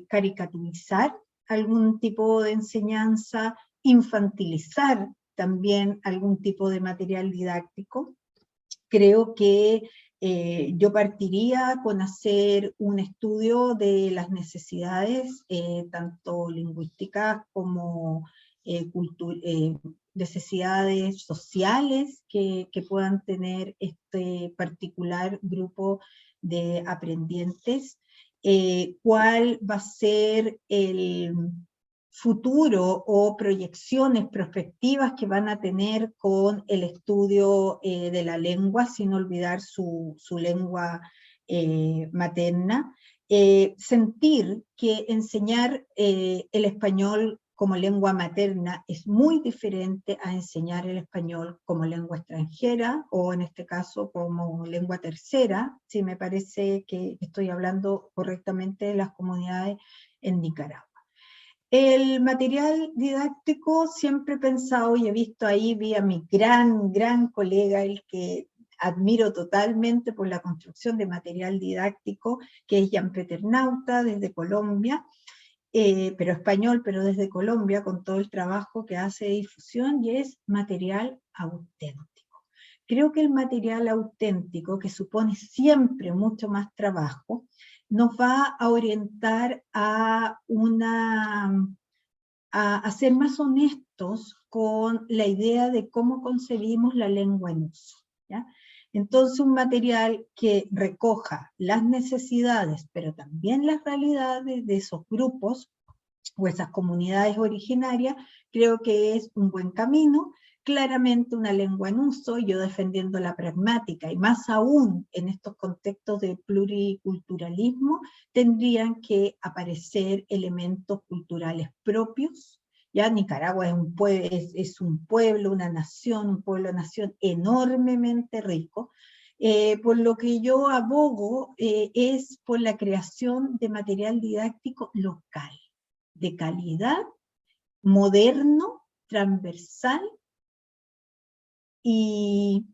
caricaturizar algún tipo de enseñanza, infantilizar también algún tipo de material didáctico. Creo que yo partiría con hacer un estudio de las necesidades, tanto lingüísticas como necesidades sociales que puedan tener este particular grupo de aprendientes, cuál va a ser el futuro o proyecciones prospectivas que van a tener con el estudio de la lengua, sin olvidar su lengua materna. Sentir que enseñar el español como lengua materna es muy diferente a enseñar el español como lengua extranjera, o en este caso como lengua tercera, si me parece que estoy hablando correctamente de las comunidades en Nicaragua. El material didáctico siempre he pensado y he visto ahí, vi a mi gran colega, el que admiro totalmente por la construcción de material didáctico, que es Jan Peter Nauta, desde Colombia, pero español, pero desde Colombia, con todo el trabajo que hace de difusión, y es material auténtico. Creo que el material auténtico, que supone siempre mucho más trabajo, nos va a orientar a ser más honestos con la idea de cómo concebimos la lengua en uso, ¿ya? Entonces, un material que recoja las necesidades, pero también las realidades de esos grupos o esas comunidades originarias, creo que es un buen camino. Claramente una lengua en uso, yo defendiendo la pragmática, y más aún en estos contextos de pluriculturalismo, tendrían que aparecer elementos culturales propios. Ya Nicaragua es un pueblo, una nación, un pueblo-nación enormemente rico, por lo que yo abogo es por la creación de material didáctico local, de calidad moderno, transversal y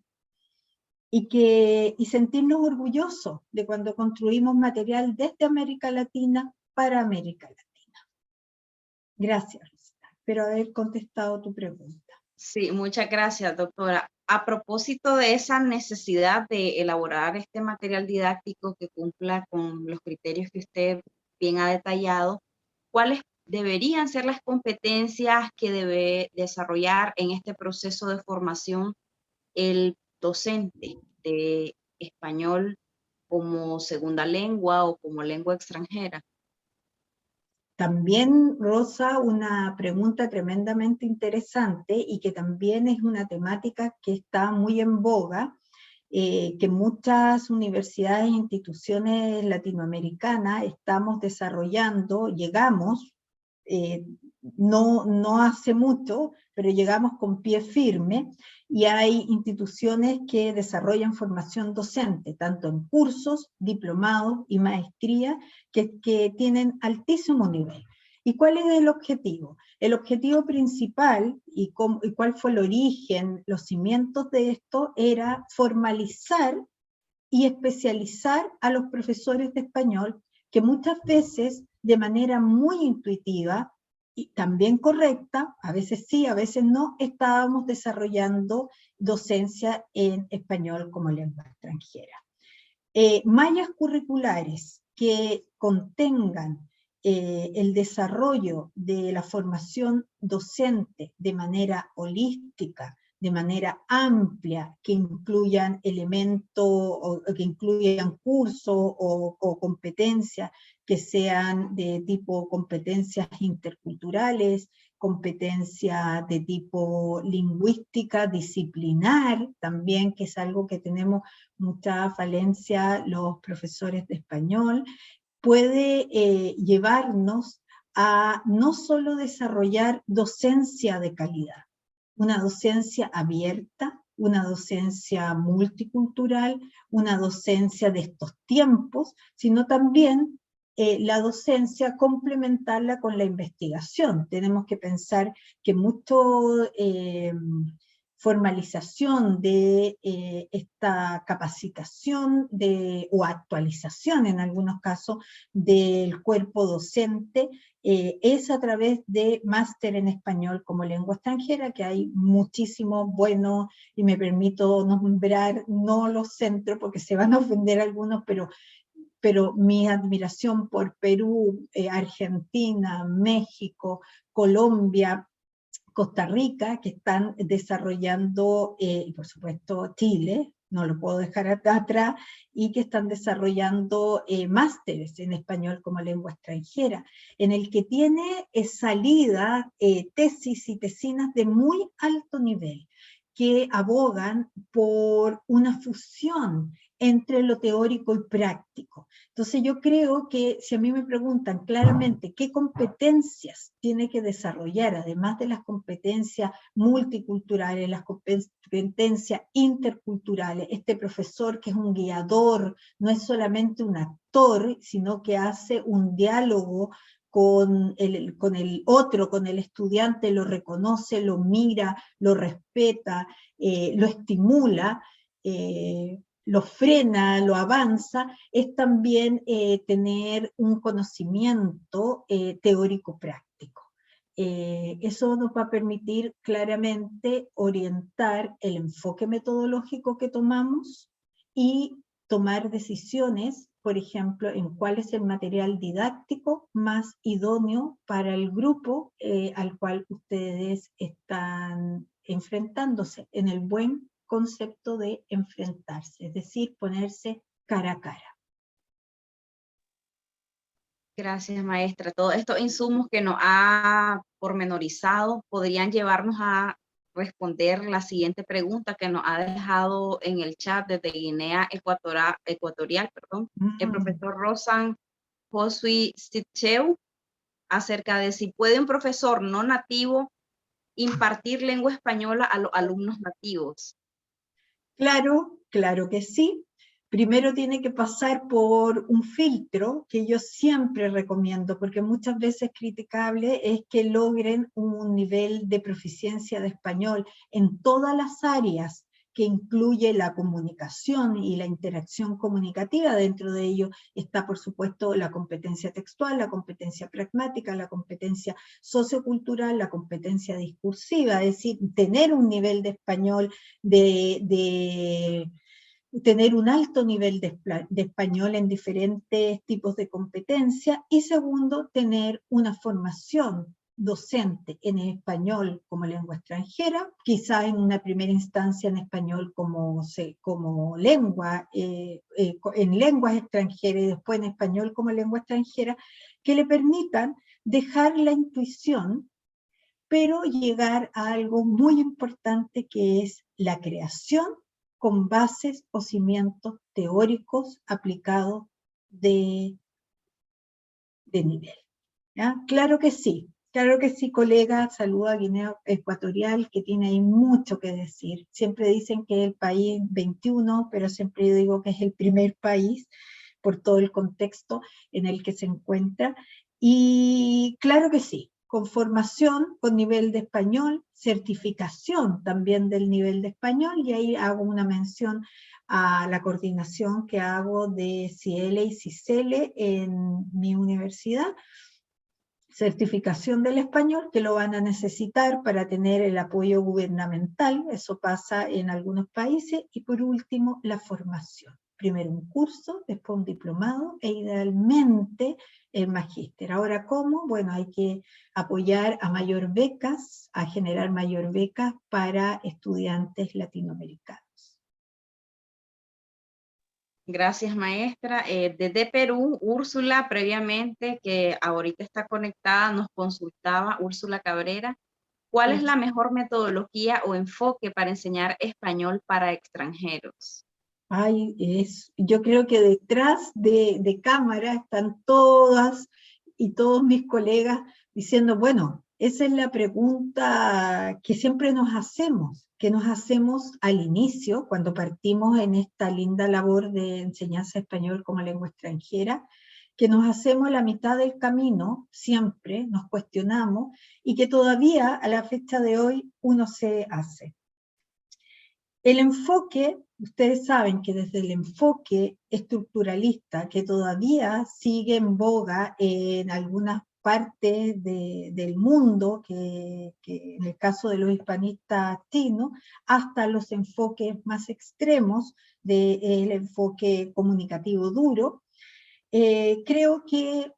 sentirnos orgullosos de cuando construimos material desde América Latina para América Latina. Gracias, Rosita. Espero haber contestado tu pregunta. Sí, muchas gracias, doctora. A propósito de esa necesidad de elaborar este material didáctico que cumpla con los criterios que usted bien ha detallado, ¿cuáles deberían ser las competencias que debe desarrollar en este proceso de formación el docente de español como segunda lengua o como lengua extranjera? También, Rosa, una pregunta tremendamente interesante y que también es una temática que está muy en boga, que muchas universidades e instituciones latinoamericanas estamos desarrollando, llegamos, no hace mucho, pero llegamos con pie firme, y hay instituciones que desarrollan formación docente, tanto en cursos, diplomados y maestría, que tienen altísimo nivel. ¿Y cuál es el objetivo? El objetivo principal, y cuál fue el origen, los cimientos de esto, era formalizar y especializar a los profesores de español, que muchas veces, de manera muy intuitiva y también correcta, a veces sí, a veces no, estábamos desarrollando docencia en español como lengua extranjera. Mallas curriculares que contengan el desarrollo de la formación docente de manera holística, de manera amplia, que incluyan elementos, o que incluyan cursos o competencias que sean de tipo competencias interculturales, competencia de tipo lingüística, disciplinar también, que es algo que tenemos mucha falencia los profesores de español, puede llevarnos a no solo desarrollar docencia de calidad, una docencia abierta, una docencia multicultural, una docencia de estos tiempos, sino también la docencia complementarla con la investigación. Tenemos que pensar que mucho formalización de esta capacitación o actualización en algunos casos del cuerpo docente es a través de máster en español como lengua extranjera, que hay muchísimos buenos, y me permito nombrar no los centros porque se van a ofender algunos, pero mi admiración por Perú, Argentina, México, Colombia, Costa Rica, que están desarrollando, y por supuesto Chile, no lo puedo dejar atrás, y que están desarrollando másteres en español como lengua extranjera, en el que tiene salida tesis y tesinas de muy alto nivel, que abogan por una fusión entre lo teórico y práctico. Entonces yo creo que si a mí me preguntan claramente qué competencias tiene que desarrollar, además de las competencias multiculturales, las competencias interculturales, este profesor que es un guiador, no es solamente un actor, sino que hace un diálogo con el otro, con el estudiante, lo reconoce, lo mira, lo respeta, lo estimula, lo frena, lo avanza, es también tener un conocimiento teórico práctico. Eso nos va a permitir claramente orientar el enfoque metodológico que tomamos y tomar decisiones, por ejemplo, en cuál es el material didáctico más idóneo para el grupo al cual ustedes están enfrentándose, en el buen concepto de enfrentarse, es decir, ponerse cara a cara. Gracias, maestra. Todos estos insumos que nos ha pormenorizado podrían llevarnos a responder la siguiente pregunta que nos ha dejado en el chat desde Guinea Ecuatorial, el profesor Rosan Josui Sitcheu, acerca de si puede un profesor no nativo impartir lengua española a los alumnos nativos. Claro, claro que sí. primero tiene que pasar por un filtro que yo siempre recomiendo, porque muchas veces criticable es que logren un nivel de proficiencia de español en todas las áreas, que incluye la comunicación y la interacción comunicativa. Dentro de ello está, por supuesto, la competencia textual, la competencia pragmática, la competencia sociocultural, la competencia discursiva, es decir, tener un nivel de español, tener un alto nivel de español en diferentes tipos de competencia, y segundo, tener una formación docente en español como lengua extranjera, quizá en una primera instancia en español como lengua, en lenguas extranjeras, y después en español como lengua extranjera, que le permitan dejar la intuición, pero llegar a algo muy importante, que es la creación con bases o cimientos teóricos aplicados de nivel. ¿Ya? Claro que sí, colega, saludo a Guinea Ecuatorial, que tiene ahí mucho que decir. Siempre dicen que es el país 21, pero siempre yo digo que es el primer país por todo el contexto en el que se encuentra. Y claro que sí, con formación, con nivel de español, certificación también del nivel de español, y ahí hago una mención a la coordinación que hago de CIELE y CICELE en mi universidad, certificación del español, que lo van a necesitar para tener el apoyo gubernamental, eso pasa en algunos países, y por último, la formación. Primero un curso, después un diplomado, e idealmente el magíster. Ahora, ¿cómo? Bueno, hay que apoyar a mayor becas, a generar mayor becas para estudiantes latinoamericanos. Gracias, maestra. Desde Perú, Úrsula, previamente, que ahorita está conectada, nos consultaba, Úrsula Cabrera, ¿cuál es la mejor metodología o enfoque para enseñar español para extranjeros? Ay, yo creo que detrás de cámara están todas y todos mis colegas diciendo, bueno, esa es la pregunta que siempre nos hacemos, que nos hacemos al inicio, cuando partimos en esta linda labor de enseñanza español como lengua extranjera, que nos hacemos a la mitad del camino, siempre nos cuestionamos, y que todavía a la fecha de hoy uno se hace. El enfoque, ustedes saben que desde el enfoque estructuralista, que todavía sigue en boga en algunas partes del mundo, que en el caso de los hispanistas chinos, hasta los enfoques más extremos del enfoque comunicativo duro, creo que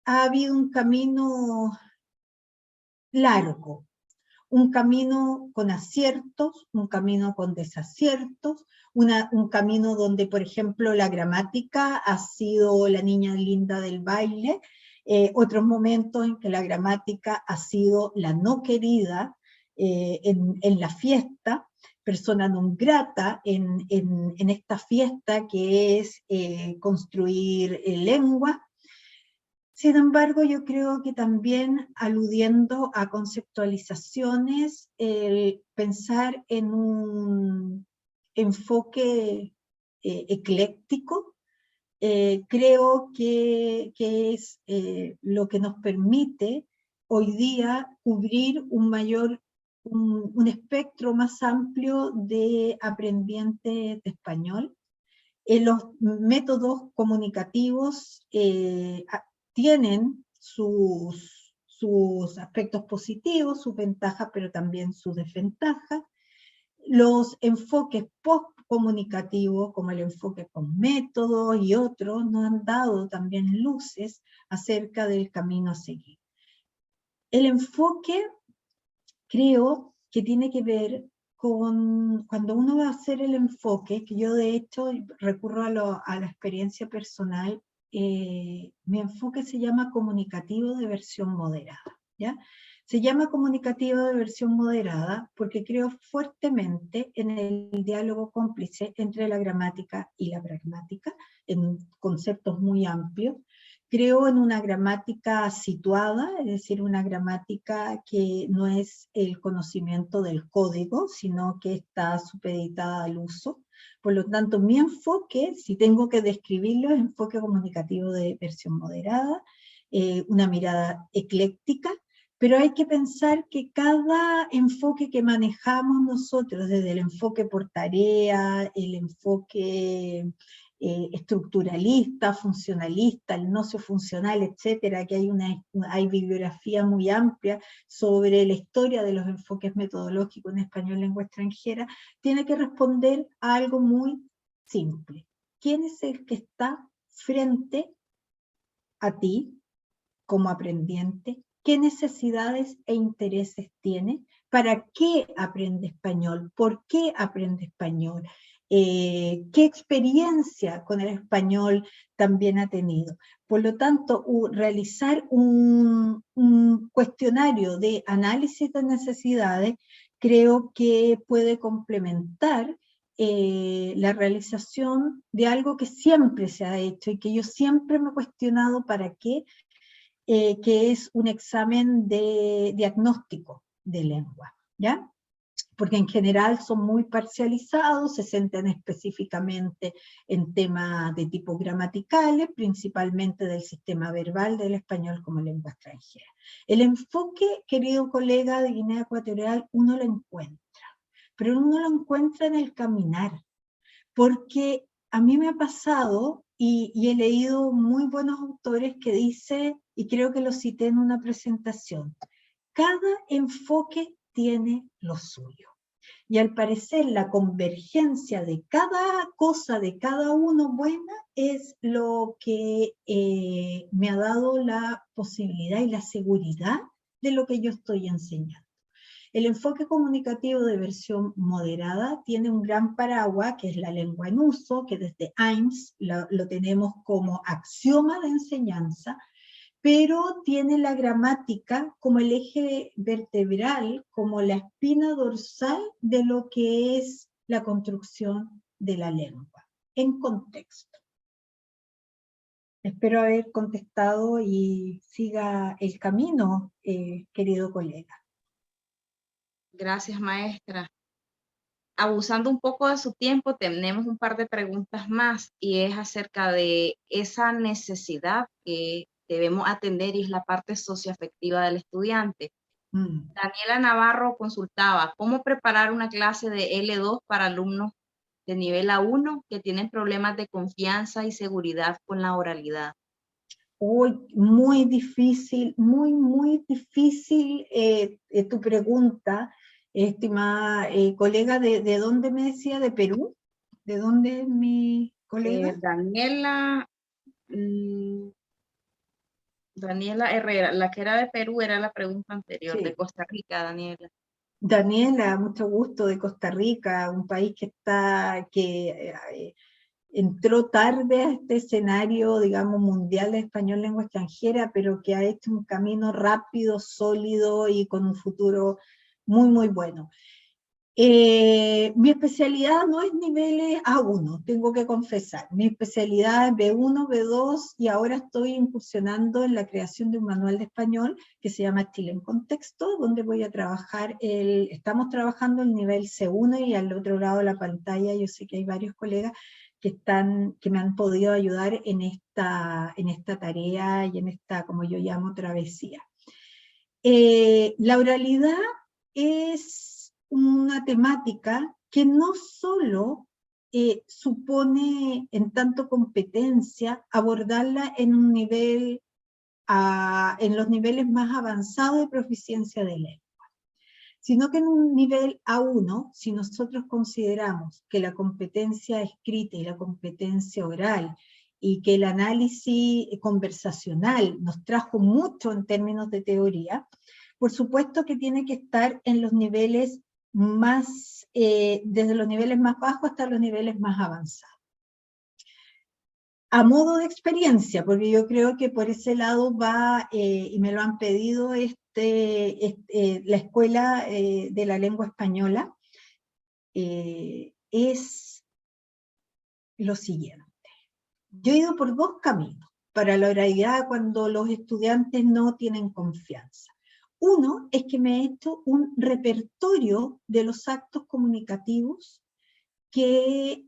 ha habido un camino largo, un camino con aciertos, un camino con desaciertos, un camino donde, por ejemplo, la gramática ha sido la niña linda del baile, otros momentos en que la gramática ha sido la no querida en la fiesta, persona non grata en esta fiesta que es construir lengua. Sin embargo, yo creo que también, aludiendo a conceptualizaciones, el pensar en un enfoque ecléctico, creo que es lo que nos permite hoy día cubrir un espectro más amplio de aprendientes de español. Los métodos comunicativos tienen sus aspectos positivos, sus ventajas, pero también sus desventajas. Los enfoques post-comunicativos, como el enfoque con métodos y otros, nos han dado también luces acerca del camino a seguir. El enfoque, creo que tiene que ver con cuando uno va a hacer el enfoque, que yo de hecho recurro a la experiencia personal. Mi enfoque se llama comunicativo de versión moderada, ¿ya? Se llama comunicativo de versión moderada porque creo fuertemente en el diálogo cómplice entre la gramática y la pragmática, en conceptos muy amplios. Creo en una gramática situada, es decir, una gramática que no es el conocimiento del código, sino que está supeditada al uso. Por lo tanto, mi enfoque, si tengo que describirlo, es enfoque comunicativo de versión moderada, una mirada ecléctica, pero hay que pensar que cada enfoque que manejamos nosotros, desde el enfoque por tarea, el enfoque estructuralista, funcionalista, el nocio-funcional, etcétera, que hay bibliografía muy amplia sobre la historia de los enfoques metodológicos en español lengua extranjera, tiene que responder a algo muy simple. ¿Quién es el que está frente a ti como aprendiente? ¿Qué necesidades e intereses tiene? ¿Para qué aprende español? ¿Por qué aprende español? ¿Qué experiencia con el español también ha tenido? Por lo tanto, realizar un cuestionario de análisis de necesidades creo que puede complementar la realización de algo que siempre se ha hecho y que yo siempre me he cuestionado para qué, que es un examen de diagnóstico de lengua, ¿ya? Porque en general son muy parcializados, se centran específicamente en temas de tipo gramaticales, principalmente del sistema verbal del español como lengua extranjera. El enfoque, querido colega de Guinea Ecuatorial, uno lo encuentra, pero uno lo encuentra en el caminar, porque a mí me ha pasado, y he leído muy buenos autores que dice, y creo que lo cité en una presentación, cada enfoque tiene lo suyo. Y al parecer la convergencia de cada cosa, de cada uno buena, es lo que me ha dado la posibilidad y la seguridad de lo que yo estoy enseñando. El enfoque comunicativo de versión moderada tiene un gran paraguas, que es la lengua en uso, que desde Ames lo tenemos como axioma de enseñanza, pero tiene la gramática como el eje vertebral, como la espina dorsal de lo que es la construcción de la lengua, en contexto. Espero haber contestado y siga el camino, querido colega. Gracias, maestra. Abusando un poco de su tiempo, tenemos un par de preguntas más y es acerca de esa necesidad que debemos atender y es la parte socioafectiva del estudiante. Daniela Navarro consultaba, ¿cómo preparar una clase de L2 para alumnos de nivel A1 que tienen problemas de confianza y seguridad con la oralidad? Uy, muy difícil, muy difícil tu pregunta, estimada colega. ¿De dónde me decía? ¿De Perú? ¿De dónde es mi colega? Daniela, Daniela Herrera, la que era de Perú era la pregunta anterior, Sí. de Costa Rica, Daniela. Daniela, mucho gusto, de Costa Rica, un país que entró tarde a este escenario, digamos, mundial de español lengua extranjera, pero que ha hecho un camino rápido, sólido y con un futuro muy bueno. Mi especialidad no es niveles A1, tengo que confesar. Mi especialidad es B1, B2 y ahora estoy incursionando en la creación de un manual de español que se llama Chile en Contexto, donde voy a trabajar estamos trabajando el nivel C1 y al otro lado de la pantalla yo sé que hay varios colegas que me han podido ayudar en esta tarea y en esta, como yo llamo, travesía. La oralidad es una temática que no solo supone en tanto competencia abordarla en un nivel, en los niveles más avanzados de proficiencia de lengua, sino que en un nivel A1, si nosotros consideramos que la competencia escrita y la competencia oral y que el análisis conversacional nos trajo mucho en términos de teoría, por supuesto que tiene que estar en los niveles más, desde los niveles más bajos hasta los niveles más avanzados. A modo de experiencia, porque yo creo que por ese lado va, y me lo han pedido, la Escuela de la Lengua Española, es lo siguiente. Yo he ido por dos caminos. para la oralidad cuando los estudiantes no tienen confianza. Uno es que me he hecho un repertorio de los actos comunicativos que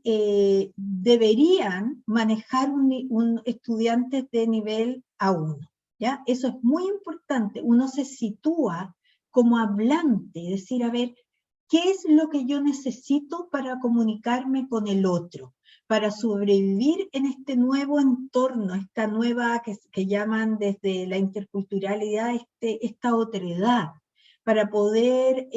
deberían manejar un estudiante de nivel A1, ¿ya? Eso es muy importante. Uno se sitúa como hablante, es decir, a ver, ¿qué es lo que yo necesito para comunicarme con el otro? Para sobrevivir en este nuevo entorno, esta nueva que llaman desde la interculturalidad, esta otredad, para poder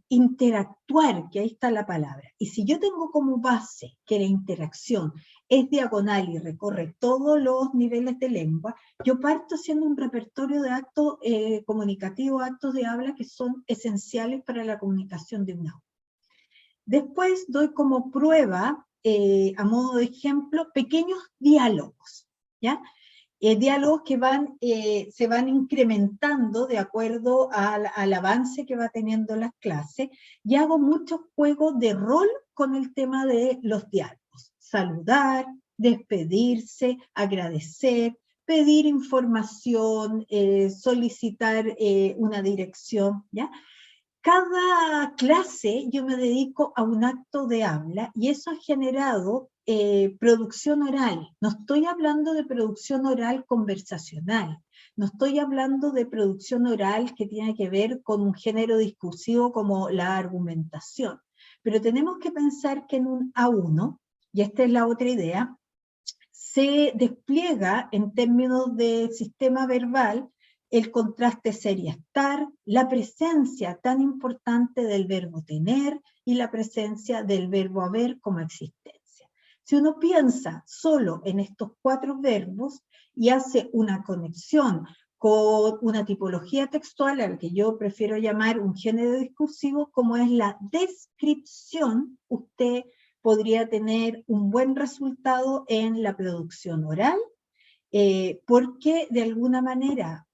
interactuar, que ahí está la palabra. Y si yo tengo como base que la interacción es diagonal y recorre todos los niveles de lengua, yo parto haciendo un repertorio de actos comunicativos, actos de habla que son esenciales para la comunicación de un aula. Después doy como prueba, a modo de ejemplo, pequeños diálogos, ¿ya? Diálogos que se van incrementando de acuerdo al avance que va teniendo las clases, y hago muchos juegos de rol con el tema de los diálogos. Saludar, despedirse, agradecer, pedir información, solicitar una dirección, ¿ya? Cada clase yo me dedico a un acto de habla y eso ha generado producción oral. No estoy hablando de producción oral conversacional, no estoy hablando de producción oral que tiene que ver con un género discursivo como la argumentación, pero tenemos que pensar que en un A1, y esta es la otra idea, se despliega en términos de sistema verbal el contraste ser y estar, la presencia tan importante del verbo tener y la presencia del verbo haber como existencia. Si uno piensa solo en estos 4 verbos y hace una conexión con una tipología textual, a la que yo prefiero llamar un género discursivo, como es la descripción, usted podría tener un buen resultado en la producción oral, porque de alguna manera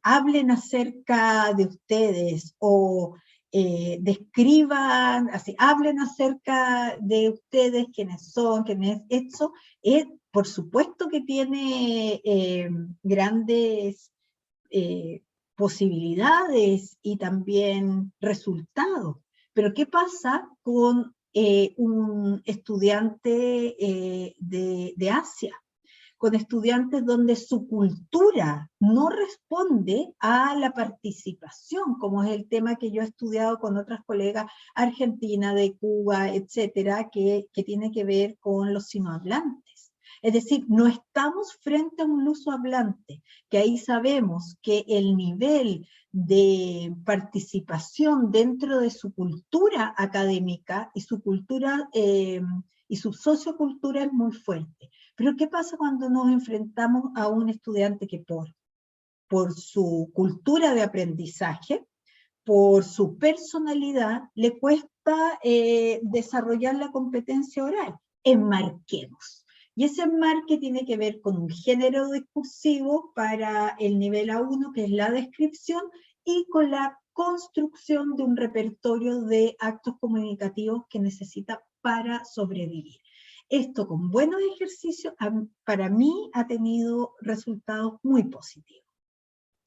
hablen acerca de ustedes o describan, así, hablen acerca de ustedes, quiénes son, quiénes es eso, por supuesto que tiene grandes posibilidades y también resultados. Pero ¿qué pasa con un estudiante de Asia? Con estudiantes donde su cultura no responde a la participación, como es el tema que yo he estudiado con otras colegas argentinas, de Cuba, etcétera, que tiene que ver con los sinohablantes. Es decir, no estamos frente a un lusohablante, que ahí sabemos que el nivel de participación dentro de su cultura académica y su cultura y su sociocultura es muy fuerte. Pero ¿qué pasa cuando nos enfrentamos a un estudiante que por su cultura de aprendizaje, por su personalidad, le cuesta desarrollar la competencia oral? Enmarquemos. Y ese enmarque tiene que ver con un género discursivo para el nivel A1, que es la descripción, y con la construcción de un repertorio de actos comunicativos que necesita para sobrevivir. Esto con buenos ejercicios para mí ha tenido resultados muy positivos.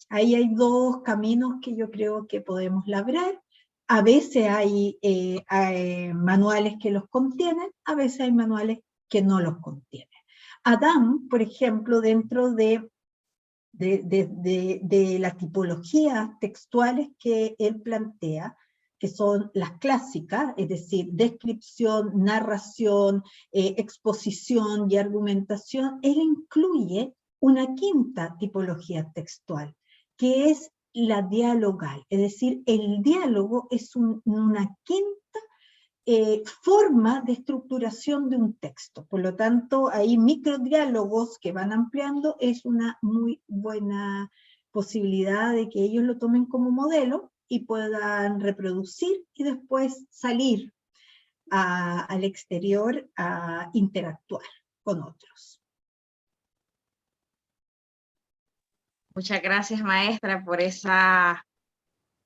Ahí hay 2 caminos que yo creo que podemos labrar. A veces hay manuales que los contienen, a veces hay manuales que no los contienen. Adam, por ejemplo, dentro de las tipologías textuales que él plantea, que son las clásicas, es decir, descripción, narración, exposición y argumentación, él incluye una 5ª tipología textual, que es la dialogal, es decir, el diálogo es una 5ª forma de estructuración de un texto. Por lo tanto, hay microdiálogos que van ampliando, es una muy buena posibilidad de que ellos lo tomen como modelo y puedan reproducir y después salir al exterior a interactuar con otros. Muchas gracias, maestra, por esas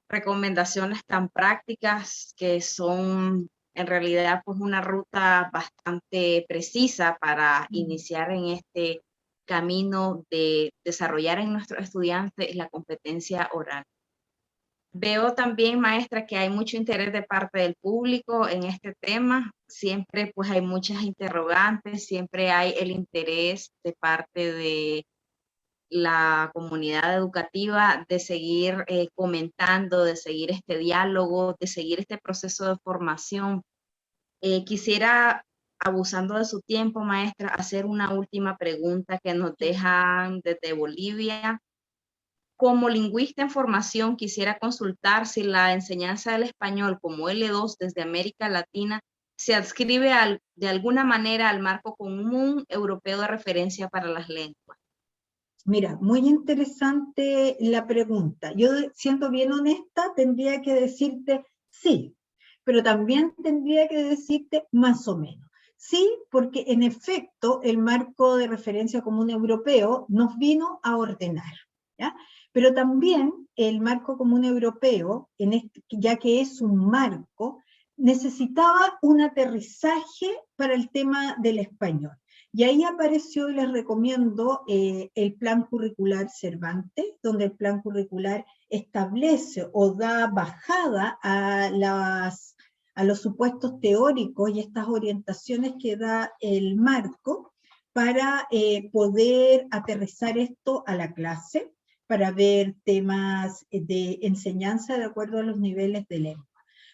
recomendaciones tan prácticas que son en realidad pues una ruta bastante precisa para iniciar en este camino de desarrollar en nuestros estudiantes la competencia oral. Veo también, maestra, que hay mucho interés de parte del público en este tema. Siempre pues hay muchas interrogantes, siempre hay el interés de parte de la comunidad educativa de seguir comentando, de seguir este diálogo, de seguir este proceso de formación. Quisiera, abusando de su tiempo, maestra, hacer una última pregunta que nos dejan desde Bolivia. Como lingüista en formación, quisiera consultar si la enseñanza del español como L2 desde América Latina se adscribe de alguna manera al marco común europeo de referencia para las lenguas. Mira, muy interesante la pregunta. Yo, siendo bien honesta, tendría que decirte sí, pero también tendría que decirte más o menos. Sí, porque en efecto el marco de referencia común europeo nos vino a ordenar, ¿ya? Pero también el marco común europeo, ya que es un marco, necesitaba un aterrizaje para el tema del español. Y ahí apareció, y les recomiendo, el Plan Curricular Cervantes, donde el Plan Curricular establece o da bajada a los supuestos teóricos y estas orientaciones que da el marco para poder aterrizar esto a la clase, para ver temas de enseñanza de acuerdo a los niveles de lengua.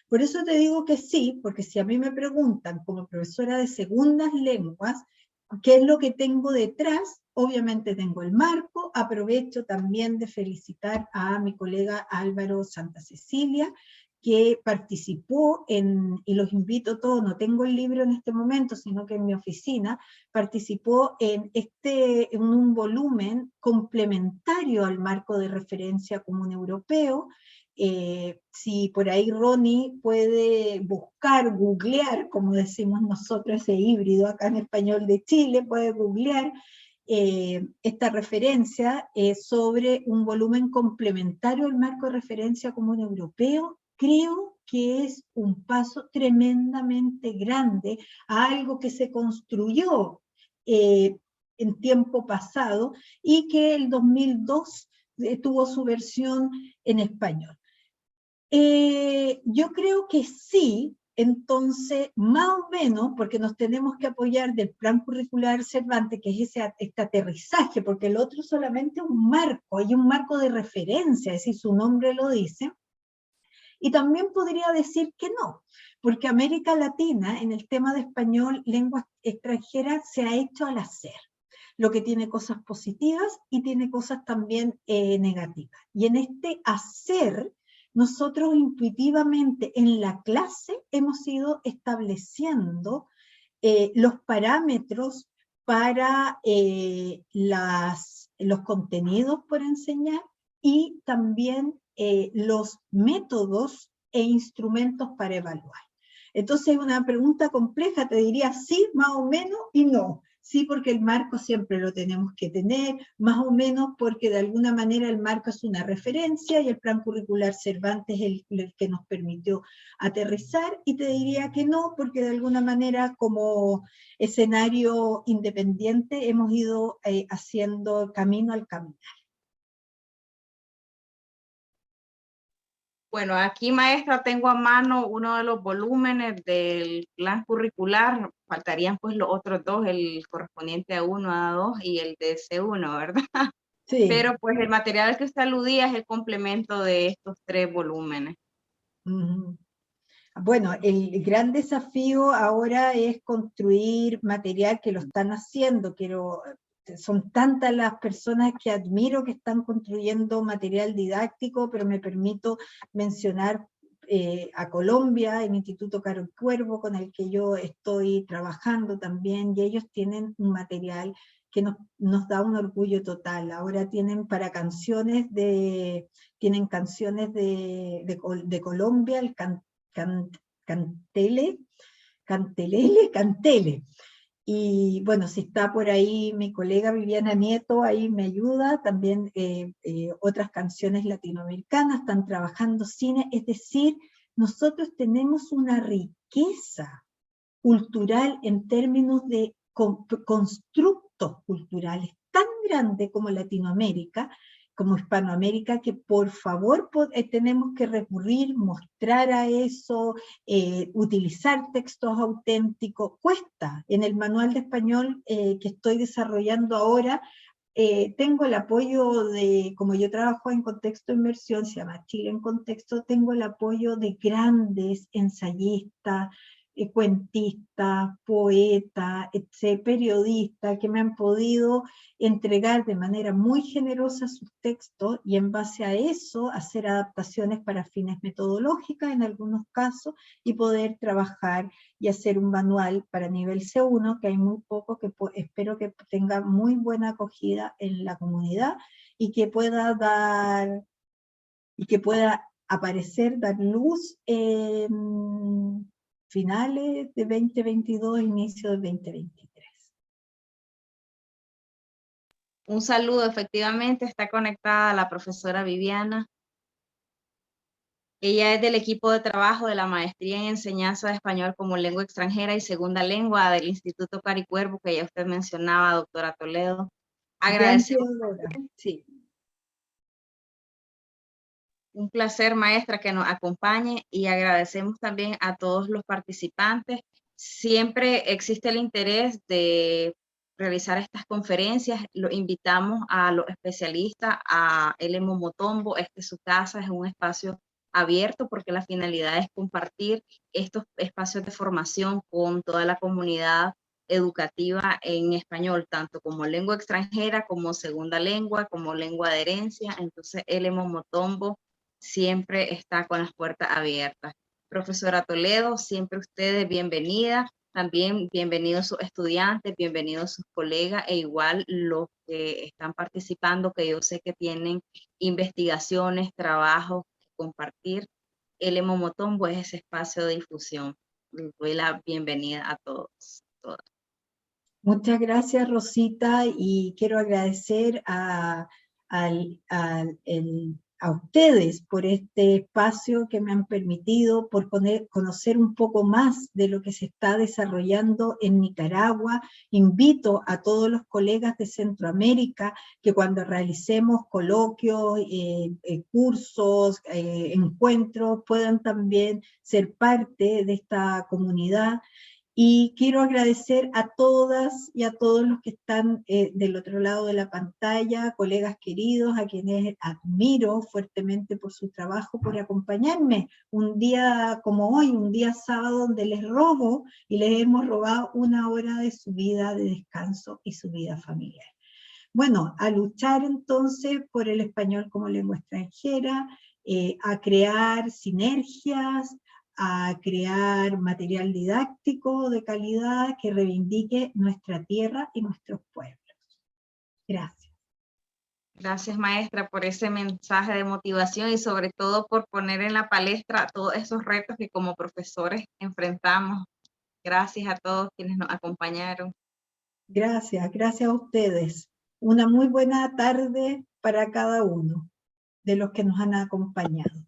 Por eso te digo que sí, porque si a mí me preguntan como profesora de segundas lenguas, ¿qué es lo que tengo detrás? Obviamente tengo el marco. Aprovecho también de felicitar a mi colega Álvaro Santa Cecilia, que participó y los invito a todos, no tengo el libro en este momento, sino que en mi oficina, participó en un volumen complementario al marco de referencia común europeo. Si por ahí Ronnie puede buscar, googlear, como decimos nosotros, ese híbrido acá en español de Chile, puede googlear esta referencia sobre un volumen complementario al marco de referencia común europeo. Creo que es un paso tremendamente grande a algo que se construyó en tiempo pasado y que el 2002 tuvo su versión en español. Yo creo que sí, entonces, más o menos, porque nos tenemos que apoyar del Plan Curricular Cervantes, que es este aterrizaje, porque el otro solamente es un marco, hay un marco de referencia, es decir, su nombre lo dice. Y también podría decir que no, porque América Latina, en el tema de español, lenguas extranjeras, se ha hecho al hacer, lo que tiene cosas positivas y tiene cosas también negativas. Y en este hacer, nosotros intuitivamente en la clase hemos ido estableciendo los parámetros para los contenidos por enseñar y también los métodos e instrumentos para evaluar. Entonces, una pregunta compleja, te diría sí, más o menos, y no. Sí, porque el marco siempre lo tenemos que tener, más o menos porque de alguna manera el marco es una referencia y el Plan Curricular Cervantes es el que nos permitió aterrizar, y te diría que no, porque de alguna manera como escenario independiente hemos ido haciendo camino al caminar. Bueno, aquí, maestra, tengo a mano uno de los volúmenes del plan curricular. Faltarían pues los otros dos, el correspondiente A1, A2 y el de C1, ¿verdad? Sí. Pero pues el material al que usted aludía es el complemento de estos tres volúmenes. Bueno, el gran desafío ahora es construir material, que lo están haciendo. Son tantas las personas que admiro que están construyendo material didáctico, pero me permito mencionar a Colombia, el Instituto Caro Cuervo, con el que yo estoy trabajando también, y ellos tienen un material que nos da un orgullo total. Ahora tienen para canciones de Colombia, el Cantele. Y bueno, si está por ahí mi colega Viviana Nieto, ahí me ayuda, también otras canciones latinoamericanas, están trabajando cine, es decir, nosotros tenemos una riqueza cultural en términos de constructos culturales tan grande como Latinoamérica, como Hispanoamérica, que por favor tenemos que recurrir, mostrar a eso, utilizar textos auténticos. Cuesta. En el manual de español que estoy desarrollando ahora, tengo el apoyo de, como yo trabajo en contexto de inmersión, se llama Chile en Contexto, tengo el apoyo de grandes ensayistas, cuentistas, poetas, periodistas, que me han podido entregar de manera muy generosa sus textos y en base a eso hacer adaptaciones para fines metodológicas en algunos casos y poder trabajar y hacer un manual para nivel C1, que hay muy poco, que espero que tenga muy buena acogida en la comunidad y que pueda dar, y que pueda aparecer, dar luz en finales de 2022, inicio de 2023. Un saludo, efectivamente está conectada la profesora Viviana. Ella es del equipo de trabajo de la Maestría en Enseñanza de Español como Lengua Extranjera y Segunda Lengua del Instituto Caricuervo, que ya usted mencionaba, doctora Toledo. Agradecemos. Sí. Un placer, maestra, que nos acompañe y agradecemos también a todos los participantes. Siempre existe el interés de realizar estas conferencias. Lo invitamos a los especialistas, a L. Momotombo. Este es su casa, es un espacio abierto porque la finalidad es compartir estos espacios de formación con toda la comunidad educativa en español, tanto como lengua extranjera, como segunda lengua, como lengua de herencia. Entonces, L. Momotombo siempre está con las puertas abiertas. Profesora Toledo, siempre ustedes bienvenida, también bienvenidos sus estudiantes, bienvenidos sus colegas e igual los que están participando, que yo sé que tienen investigaciones, trabajos que compartir. El Momotombo es ese espacio de difusión. Les doy la bienvenida a todos. Todas. Muchas gracias, Rosita, y quiero agradecer a ustedes por este espacio que me han permitido, por conocer un poco más de lo que se está desarrollando en Nicaragua. Invito a todos los colegas de Centroamérica que cuando realicemos coloquios, cursos, encuentros, puedan también ser parte de esta comunidad. Y quiero agradecer a todas y a todos los que están del otro lado de la pantalla, colegas queridos, a quienes admiro fuertemente por su trabajo, por acompañarme un día como hoy, un día sábado donde les robo y les hemos robado una hora de su vida de descanso y su vida familiar. Bueno, a luchar entonces por el español como lengua extranjera, a crear sinergias, a crear material didáctico de calidad que reivindique nuestra tierra y nuestros pueblos. Gracias. Gracias, maestra, por ese mensaje de motivación y sobre todo por poner en la palestra todos esos retos que como profesores enfrentamos. Gracias a todos quienes nos acompañaron. Gracias, gracias a ustedes. Una muy buena tarde para cada uno de los que nos han acompañado.